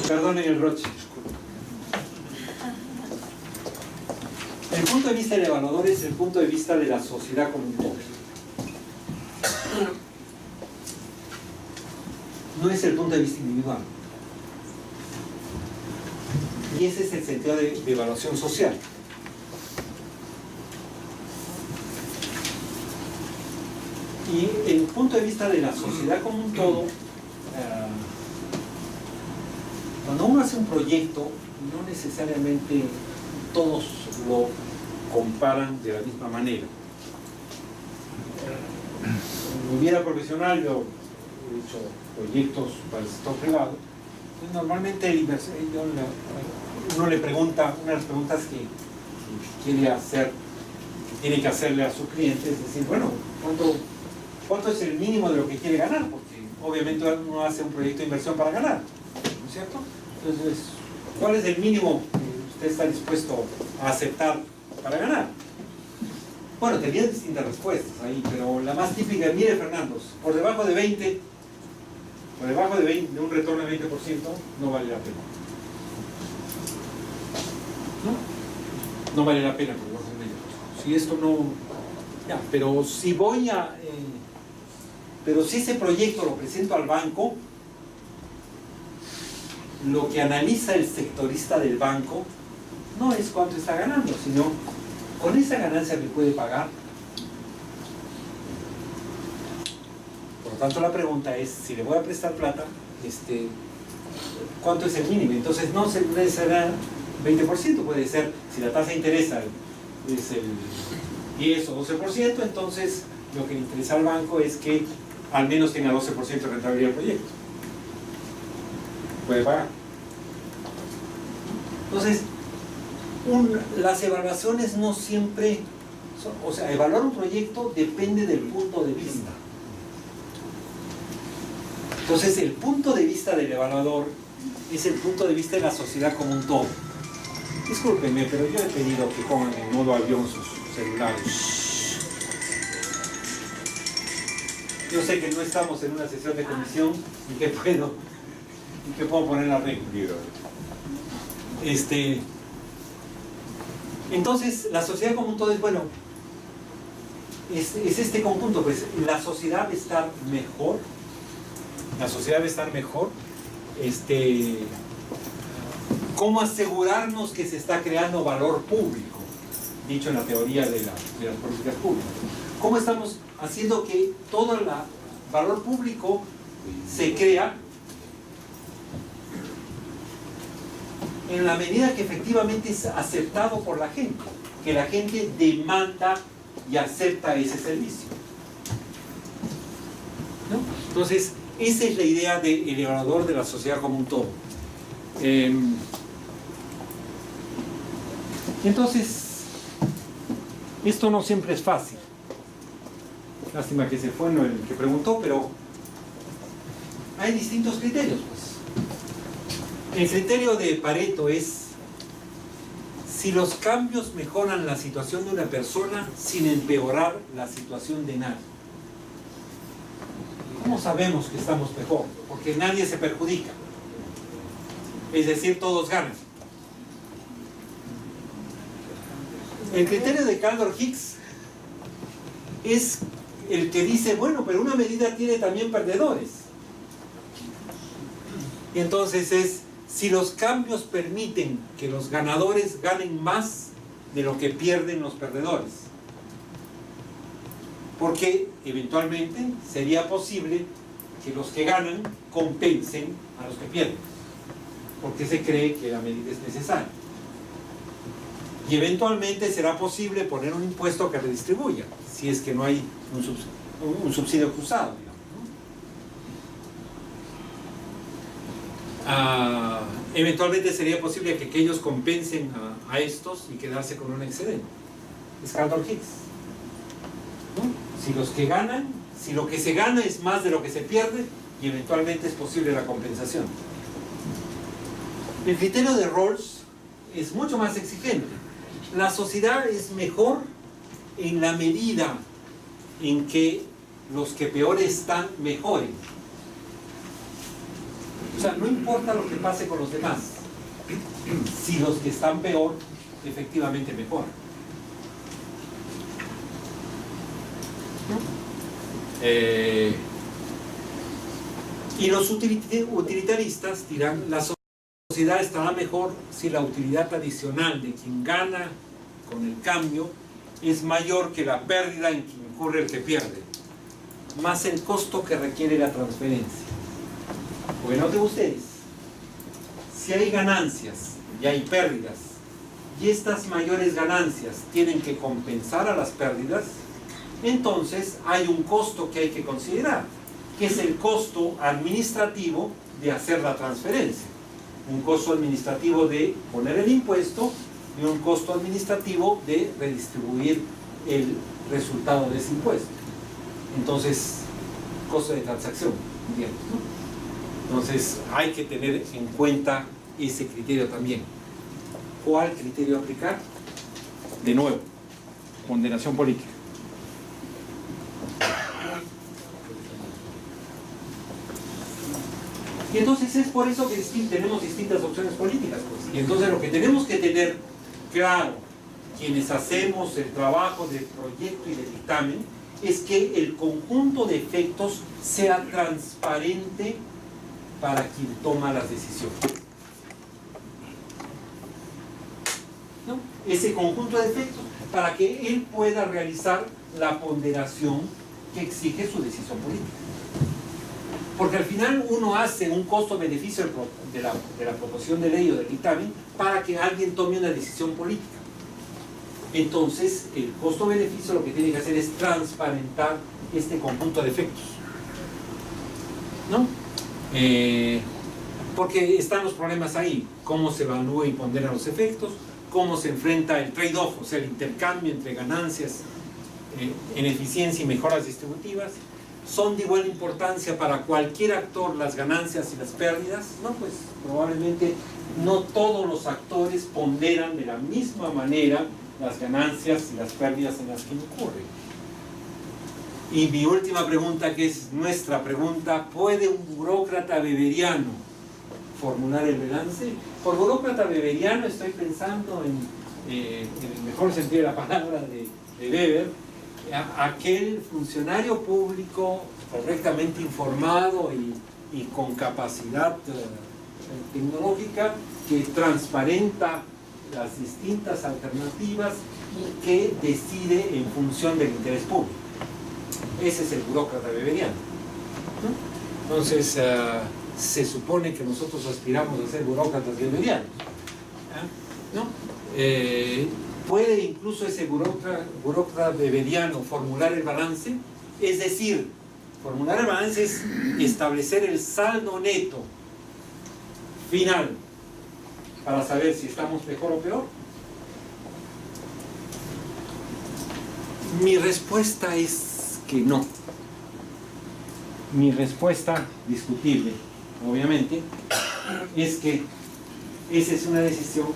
Perdonen el roche. El punto de vista del evaluador es el punto de vista de la sociedad como un todo. No es el punto de vista individual. Y ese es el sentido de evaluación social. Y el punto de vista de la sociedad como un todo, cuando uno hace un proyecto, no necesariamente todos lo comparan de la misma manera. En mi vida profesional yo he hecho proyectos para el sector privado. Pues normalmente uno le pregunta, una de las preguntas que quiere hacer, que tiene que hacerle a su cliente es decir, bueno, ¿cuánto es el mínimo de lo que quiere ganar? Porque obviamente uno hace un proyecto de inversión para ganar, ¿no es cierto? Entonces, ¿cuál es el mínimo que usted está dispuesto a aceptar para ganar? Bueno, tenía distintas respuestas ahí, pero la más típica es, mire Fernando, por debajo de 20, de un retorno de 20%, no vale la pena. No vale la pena por debajo de 20%. Si esto no... Ya, pero si voy a... pero si ese proyecto lo presento al banco, lo que analiza el sectorista del banco no es cuánto está ganando, sino con esa ganancia me puede pagar. Por lo tanto, la pregunta es, si le voy a prestar plata, ¿cuánto es el mínimo? Entonces no será 20%, puede ser, si la tasa de interés es el 10 o 12%, entonces lo que le interesa al banco es que al menos tenga 12% de rentabilidad del proyecto. Puede pagar. Entonces, las evaluaciones no siempre, o sea, evaluar un proyecto depende del punto de vista. Entonces, el punto de vista del evaluador es el punto de vista de la sociedad como un todo. Discúlpenme, pero yo he pedido que pongan en modo avión sus celulares. Yo sé que no estamos en una sesión de comisión y que puedo poner la regla. Entonces, la sociedad como un todo es, bueno, es este conjunto, pues la sociedad va a estar mejor. La sociedad va a estar mejor. ¿Cómo asegurarnos que se está creando valor público? Dicho en la teoría de las políticas públicas. ¿Cómo estamos haciendo que todo el valor público se crea en la medida que efectivamente es aceptado por la gente? Que la gente demanda y acepta ese servicio, ¿no? Entonces, esa es la idea del evaluador de la sociedad como un todo. Entonces, esto no siempre es fácil. Lástima que se fue el que preguntó, pero hay distintos criterios, pues. El criterio de Pareto es si los cambios mejoran la situación de una persona sin empeorar la situación de nadie. ¿Cómo sabemos que estamos mejor? Porque nadie se perjudica. Es decir, todos ganan. El criterio de Kaldor-Hicks es el que dice, bueno, pero una medida tiene también perdedores. Y entonces es, si los cambios permiten que los ganadores ganen más de lo que pierden los perdedores. Porque eventualmente sería posible que los que ganan compensen a los que pierden. Porque se cree que la medida es necesaria. Y eventualmente será posible poner un impuesto que redistribuya, si es que no hay un subsidio cruzado, digamos, ¿no? Eventualmente sería posible que ellos compensen a estos y quedarse con un excedente. Es Kaldor-Hicks, ¿no? Si los que ganan, si lo que se gana es más de lo que se pierde, y eventualmente es posible la compensación. El criterio de Rawls es mucho más exigente. La sociedad es mejor en la medida en que los que peor están mejoren. O sea, no importa lo que pase con los demás, si los que están peor efectivamente mejoran. Y los utilitaristas dirán, la sociedad estará mejor si la utilidad adicional de quien gana con el cambio es mayor que la pérdida en que incurre el que pierde, más el costo que requiere la transferencia. Porque noten ustedes, si hay ganancias y hay pérdidas, y estas mayores ganancias tienen que compensar a las pérdidas, entonces hay un costo que hay que considerar, que es el costo administrativo de hacer la transferencia. Un costo administrativo de poner el impuesto y un costo administrativo de redistribuir el resultado de ese impuesto. Entonces, costo de transacción, digamos, ¿no? Entonces, hay que tener en cuenta ese criterio también. ¿Cuál criterio aplicar? De nuevo, ponderación política. Y entonces es por eso que tenemos distintas opciones políticas, pues. Y entonces lo que tenemos que tener claro, quienes hacemos el trabajo de proyecto y de dictamen, es que el conjunto de efectos sea transparente para quien toma las decisiones. ¿No? Ese conjunto de efectos, para que él pueda realizar la ponderación que exige su decisión política. Porque al final uno hace un costo-beneficio de la proposición de ley o del dictamen para que alguien tome una decisión política. Entonces, el costo-beneficio lo que tiene que hacer es transparentar este conjunto de efectos, ¿no? Porque están los problemas ahí, cómo se evalúa y pondera los efectos, cómo se enfrenta el trade-off, o sea, el intercambio entre ganancias en eficiencia y mejoras distributivas. ¿Son de igual importancia para cualquier actor las ganancias y las pérdidas? No, pues probablemente no todos los actores ponderan de la misma manera las ganancias y las pérdidas en las que incurren. Y mi última pregunta, que es nuestra pregunta: ¿puede un burócrata weberiano formular el balance? Por burócrata weberiano estoy pensando en el mejor sentido de la palabra de Weber, aquel funcionario público correctamente informado y con capacidad tecnológica que transparenta las distintas alternativas y que decide en función del interés público. Ese es el burócrata weberiano, ¿no? Entonces, se supone que nosotros aspiramos a ser burócratas weberianos, ¿no? ¿Puede incluso ese burócrata weberiano formular el balance? Es decir, formular el balance es establecer el saldo neto final para saber si estamos mejor o peor. Mi respuesta es que no. Mi respuesta, discutible, obviamente, es que esa es una decisión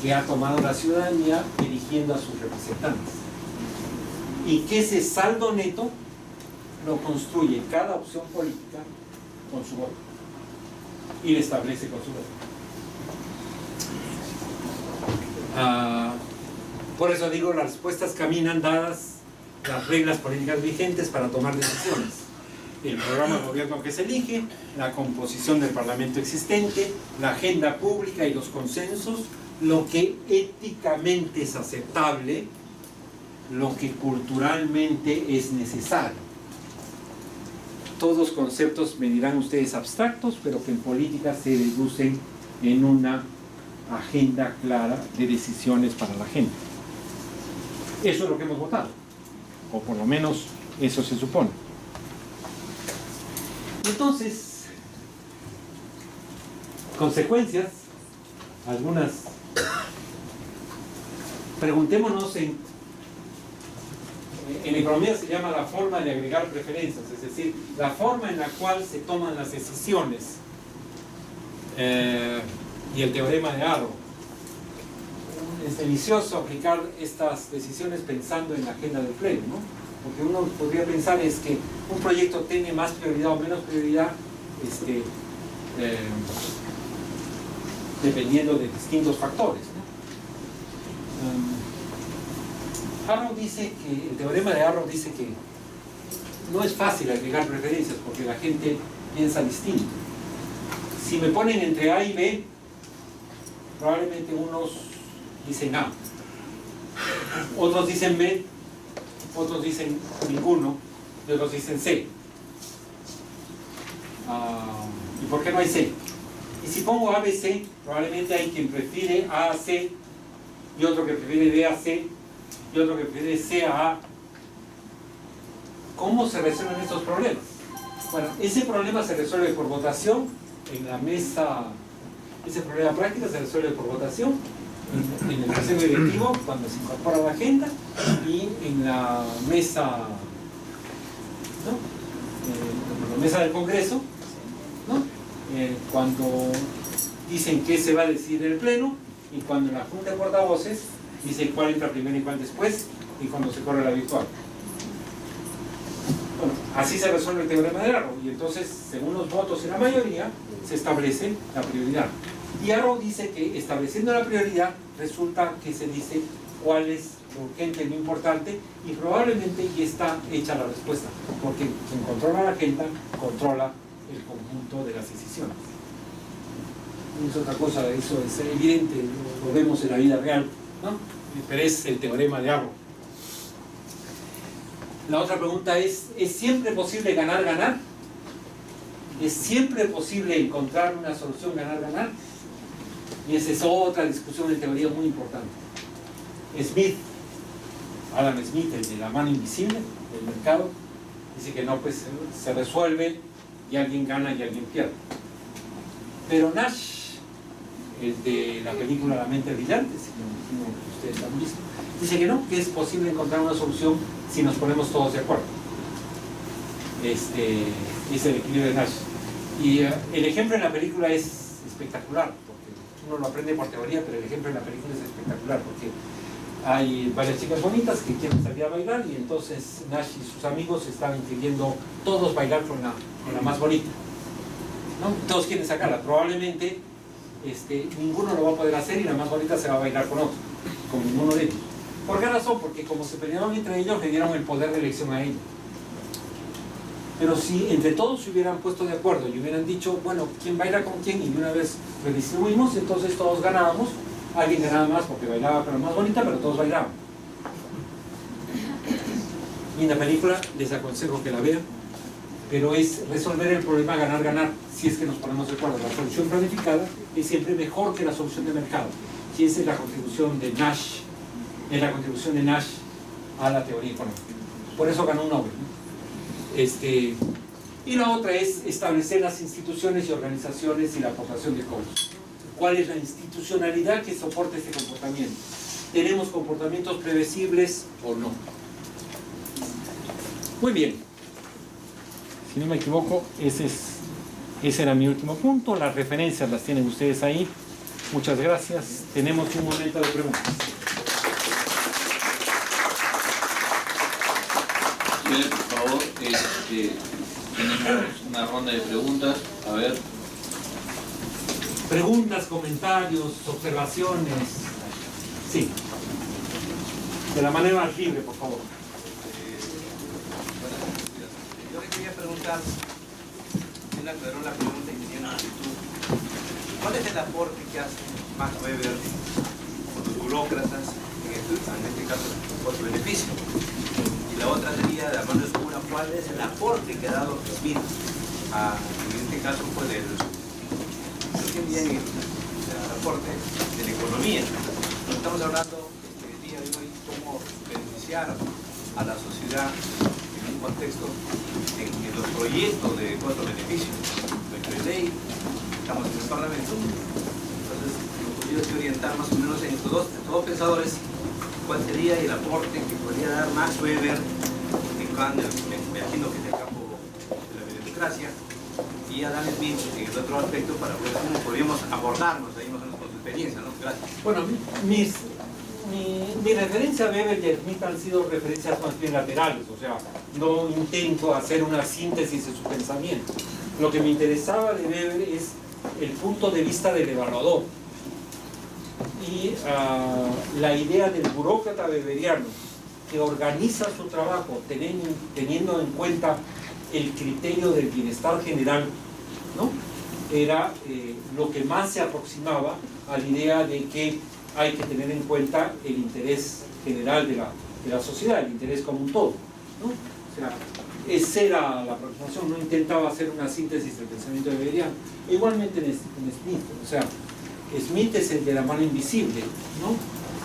que ha tomado la ciudadanía eligiendo a sus representantes, y que ese saldo neto lo construye cada opción política con su voto y lo establece con su voto. Por eso digo, las respuestas caminan dadas las reglas políticas vigentes para tomar decisiones: el programa de gobierno que se elige, la composición del parlamento existente, la agenda pública y los consensos, lo que éticamente es aceptable, lo que culturalmente es necesario. Todos conceptos, me dirán ustedes, abstractos, pero que en política se deducen en una agenda clara de decisiones para la gente. Eso es lo que hemos votado, o por lo menos eso se supone. Entonces, consecuencias, algunas. Preguntémonos, en economía se llama la forma de agregar preferencias, es decir, la forma en la cual se toman las decisiones y el teorema de Arrow. Es delicioso aplicar estas decisiones pensando en la agenda del pleno, ¿no? Porque uno podría pensar es que un proyecto tiene más prioridad o menos prioridad dependiendo de distintos factores, ¿no? Arrow dice que, el teorema de Arrow dice que no es fácil agregar preferencias porque la gente piensa distinto. Si me ponen entre A y B, probablemente unos dicen A, otros dicen B, otros dicen ninguno, y otros dicen C. ¿Y por qué no hay C? Y si pongo A, B, C, probablemente hay quien prefiere A a C, y otro que prefiere B a C, y otro que prefiere C a A. ¿Cómo se resuelven estos problemas? Bueno, ese problema se resuelve por votación en la mesa, ese problema práctico se resuelve por votación en el consejo directivo cuando se incorpora a la agenda y en la mesa, ¿no? En la mesa del Congreso, ¿no? Cuando dicen qué se va a decidir en el pleno y cuando en la junta de portavoces dicen cuál entra primero y cuál después y cuando se corre la virtual. Bueno, así se resuelve el teorema de Arrow y entonces según los votos y la mayoría se establece la prioridad. Y Arrow dice que estableciendo la prioridad resulta que se dice cuál es lo urgente y lo importante y probablemente ya está hecha la respuesta porque quien controla la agenda controla el conjunto de las decisiones. No es otra cosa, eso es evidente, lo vemos en la vida real, ¿no? Pero es el teorema de Arrow. La otra pregunta ¿es siempre posible ganar-ganar? ¿Es siempre posible encontrar una solución ganar-ganar? Y esa es otra discusión de teoría muy importante. Adam Smith, el de la mano invisible del mercado, dice que no, pues se resuelve y alguien gana y alguien pierde. Pero Nash, el de la película La mente brillante, si me imagino que ustedes han visto, dice que no, que es posible encontrar una solución si nos ponemos todos de acuerdo. Es el equilibrio de Nash. Y el ejemplo en la película es espectacular, porque uno lo aprende por teoría, pero el ejemplo en la película es espectacular, porque hay varias chicas bonitas que quieren salir a bailar y entonces Nash y sus amigos están queriendo todos bailar con la más bonita, ¿no? Todos quieren sacarla, probablemente ninguno lo va a poder hacer y la más bonita se va a bailar con otro, con ninguno de ellos. ¿Por qué razón? Porque como se pelearon entre ellos, le dieron el poder de elección a ellos. Pero si entre todos se hubieran puesto de acuerdo y hubieran dicho, bueno, ¿quién baila con quién? Y de una vez redistribuimos, entonces todos ganábamos. Alguien ganaba más porque bailaba con la más bonita, pero todos bailaban. Y en la película les aconsejo que la vean, pero es resolver el problema ganar-ganar, si es que nos ponemos de acuerdo. La solución planificada es siempre mejor que la solución de mercado. Y esa es la contribución de Nash, a la teoría económica. Por eso ganó un Nobel, ¿no? Y la otra es establecer las instituciones y organizaciones y la aportación de costos. ¿Cuál es la institucionalidad que soporta este comportamiento? ¿Tenemos comportamientos previsibles o no? Muy bien. Si no me equivoco, ese era mi último punto. Las referencias las tienen ustedes ahí. Muchas gracias. Tenemos un momento de preguntas. Bien, por favor, tenemos una ronda de preguntas. A ver. Preguntas, comentarios, observaciones. Sí. De la manera más libre, por favor. Yo le quería preguntar, él aclaró la pregunta y tenía una actitud. ¿Cuál es el aporte que hace Max Weber con los burócratas, en este caso, por su beneficio? Y la otra sería, de la mano oscura, ¿cuál es el aporte que ha dado Smith en este caso, pues, del aporte de la economía? Estamos hablando el día de hoy cómo beneficiar a la sociedad en un contexto en que los proyectos de costo-beneficio, proyecto de ley, estamos en el Parlamento, entonces nos podría orientar más o menos en estos dos pensadores cuál sería el aporte que podría dar Max Weber me imagino que en el campo de la meritocracia, y Adam Smith en el otro aspecto para ver cómo podríamos podríamos abordarnos ahí más o menos con su experiencia, ¿no? Gracias. Bueno, mi referencia a Weber y a Smith han sido referencias más bien laterales, o sea, no intento hacer una síntesis de su pensamiento. Lo que me interesaba de Weber es el punto de vista del evaluador y la idea del burócrata weberiano que organiza su trabajo teniendo en cuenta el criterio del bienestar general, ¿no? Era lo que más se aproximaba a la idea de que hay que tener en cuenta el interés general de la sociedad, el interés como un todo, ¿no? O sea, esa era la aproximación, no intentaba hacer una síntesis del pensamiento weberiano. Igualmente en Smith, o sea, Smith es el de la mano invisible, ¿no?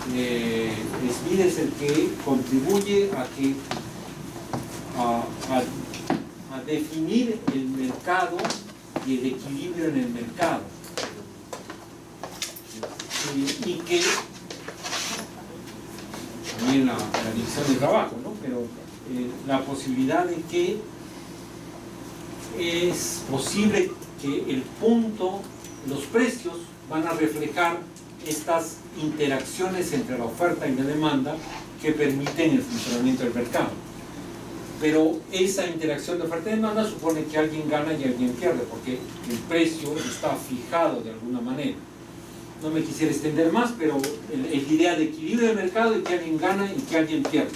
Smith es el que contribuye a definir el mercado y el equilibrio en el mercado. Y que también la división de trabajo, ¿no? Pero la posibilidad de que es posible que el punto, los precios van a reflejar estas interacciones entre la oferta y la demanda que permiten el funcionamiento del mercado. Pero esa interacción de oferta y demanda supone que alguien gana y alguien pierde, porque el precio está fijado de alguna manera. No me quisiera extender más, pero la idea de equilibrio del mercado y que alguien gana y que alguien pierde.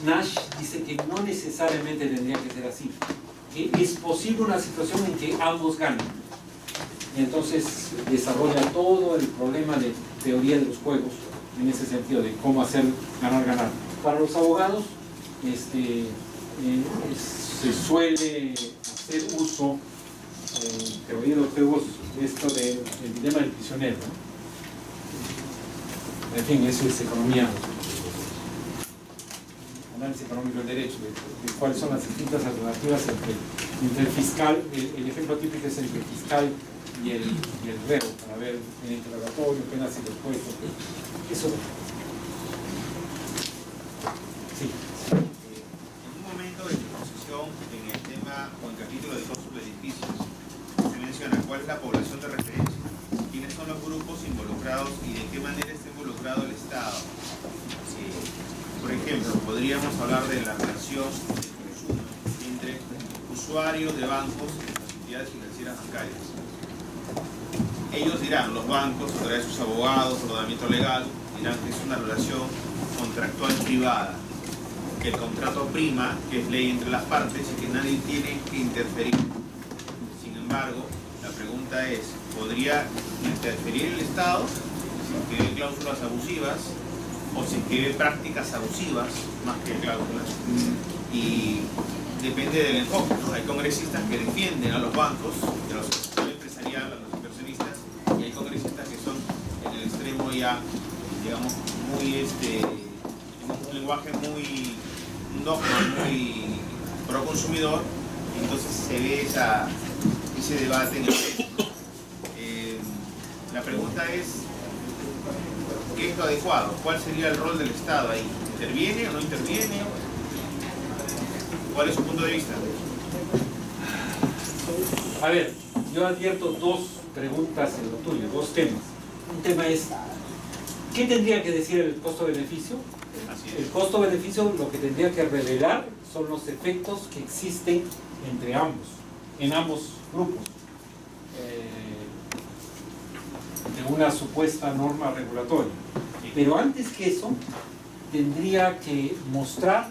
Nash dice que no necesariamente tendría que ser así, que es posible una situación en que ambos ganan. Y entonces desarrolla todo el problema de teoría de los juegos en ese sentido, de cómo hacer ganar. Para los abogados se suele hacer uso teoría de los juegos, esto del dilema del prisionero, ¿no? En fin, eso es economía, análisis económico del derecho, de cuáles son las distintas alternativas entre el fiscal, el ejemplo típico es entre el fiscal y el reo, para ver el interrogatorio, penas y respuestas. Eso. Sí. En un momento de exposición en el tema o en capítulo de costos de edificios, se menciona cuál es la población de referencia, quiénes son los grupos involucrados y de qué manera está involucrado el Estado. Por ejemplo, podríamos hablar de la relación de consumo entre usuarios de bancos y las entidades financieras bancarias. Ellos dirán, los bancos, a través de sus abogados, ordenamiento legal, dirán que es una relación contractual privada, que el contrato prima, que es ley entre las partes y que nadie tiene que interferir. Sin embargo, la pregunta es, ¿podría interferir el Estado si que ve cláusulas abusivas o si que ve prácticas abusivas más que cláusulas? Y depende del enfoque, ¿no? Hay congresistas que defienden a los bancos, a los sectores empresarial, a los inversionistas, y hay congresistas que son en el extremo ya, digamos, muy un lenguaje muy dogma, muy pro consumidor, y entonces se ve ese debate en el texto. La pregunta es, ¿qué es lo adecuado? ¿Cuál sería el rol del Estado ahí? ¿Interviene o no interviene? ¿Cuál es su punto de vista? A ver, yo advierto dos preguntas en lo tuyo, dos temas. Un tema es, ¿qué tendría que decir el costo-beneficio? El costo-beneficio lo que tendría que revelar son los efectos que existen entre ambos, en ambos grupos, de una supuesta norma regulatoria. Pero antes que eso, tendría que mostrar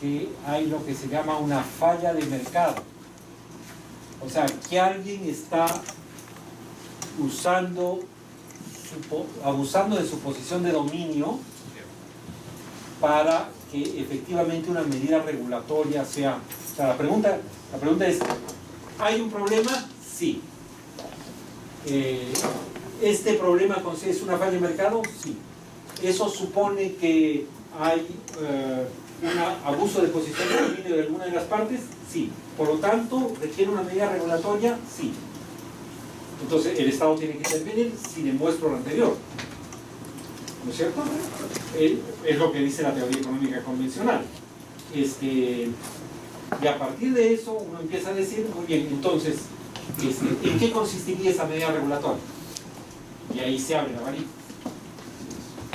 que hay lo que se llama una falla de mercado. O sea, que alguien está abusando de su posición de dominio para que efectivamente una medida regulatoria sea... O sea, la pregunta es, ¿hay un problema? Sí. ¿Este problema es una falla de mercado? Sí. ¿Eso supone que hay un abuso de posición de dominio de alguna de las partes? Sí. Por lo tanto, ¿requiere una medida regulatoria? Sí. Entonces, el Estado tiene que intervenir si demuestra lo anterior. ¿No es cierto? Es lo que dice la teoría económica convencional. Y a partir de eso uno empieza a decir, muy bien, entonces, ¿En qué consistiría esa medida regulatoria? Y ahí se abre el abanico.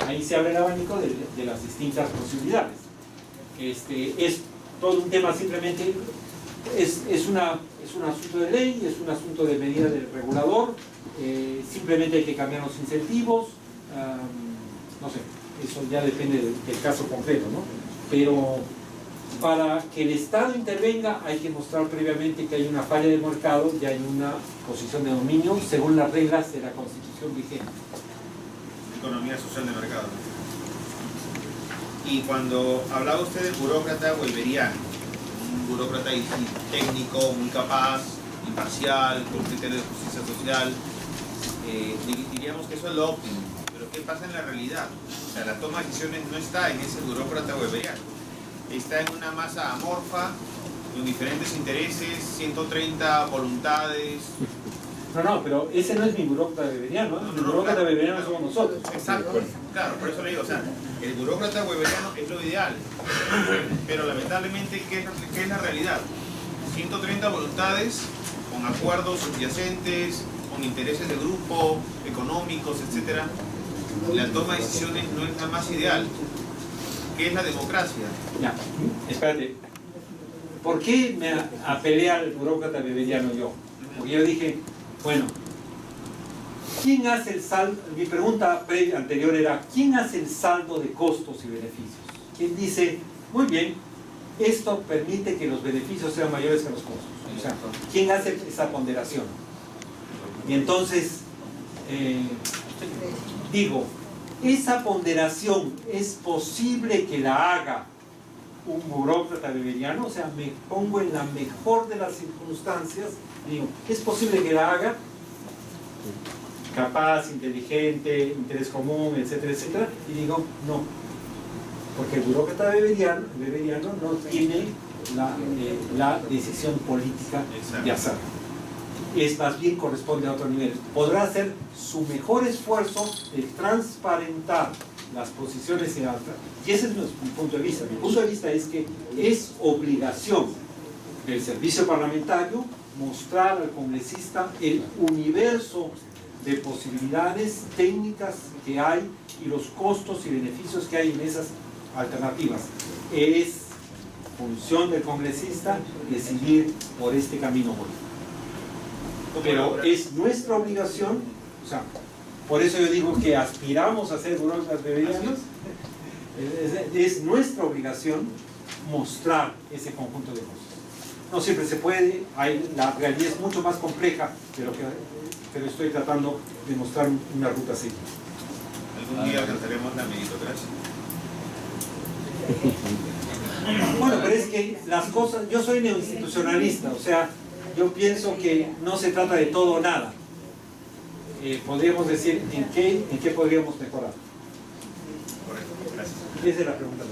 Ahí se abre el abanico de las distintas posibilidades. Es todo un tema simplemente, es un asunto de ley, es un asunto de medida del regulador, simplemente hay que cambiar los incentivos, no sé, eso ya depende del caso concreto, ¿no? Pero para que el Estado intervenga hay que mostrar previamente que hay una falla de mercado y hay una posición de dominio según las reglas de la Constitución vigente. Economía social de mercado. Y cuando hablaba usted del burócrata weberiano, un burócrata técnico, muy capaz, imparcial, con criterio de justicia social, diríamos que eso es lo óptimo. Pero ¿qué pasa en la realidad? O sea, la toma de decisiones no está en ese burócrata weberiano. Está en una masa amorfa, con diferentes intereses, 130 voluntades. No, pero ese no es mi burócrata weberiano, ¿eh? Mi burócrata weberiano somos nosotros. Exacto, claro, por eso le digo, o sea, el burócrata weberiano es lo ideal, pero lamentablemente, ¿qué es la realidad? 130 voluntades con acuerdos subyacentes, con intereses de grupo, económicos, etc. La toma de decisiones no es la más ideal. ¿Qué es la democracia? Ya, espérate. ¿Por qué me apelé al burócrata weberiano yo? Porque yo dije, bueno, ¿quién hace el saldo? Mi pregunta anterior era, ¿quién hace el saldo de costos y beneficios? ¿Quién dice, muy bien, esto permite que los beneficios sean mayores que los costos? O sea, ¿quién hace esa ponderación? Y entonces, digo, esa ponderación es posible que la haga un burócrata weberiano, o sea, me pongo en la mejor de las circunstancias, digo, es posible que la haga capaz, inteligente, interés común, etcétera, etcétera, y digo, no, porque el burócrata weberiano no tiene la decisión política de hacerlo. Es más bien corresponde a otro nivel. Podrá hacer su mejor esfuerzo de transparentar las posiciones y ese es mi punto de vista. Mi punto de vista es que es obligación del servicio parlamentario mostrar al congresista el universo de posibilidades técnicas que hay y los costos y beneficios que hay en esas alternativas. Es función del congresista decidir por este camino político. Pero es nuestra obligación, o sea, por eso yo digo que aspiramos a ser burócratas weberianos, es nuestra obligación mostrar ese conjunto de cosas. No siempre se puede, la realidad es mucho más compleja de lo que, pero estoy tratando de mostrar una ruta seguida. Algún día alcanzaremos la meritocracia. Bueno, pero es que las cosas, yo soy neoinstitucionalista, o sea, yo pienso que no se trata de todo o nada. Podríamos decir en qué podríamos mejorar. Correcto, gracias. Esa es la pregunta.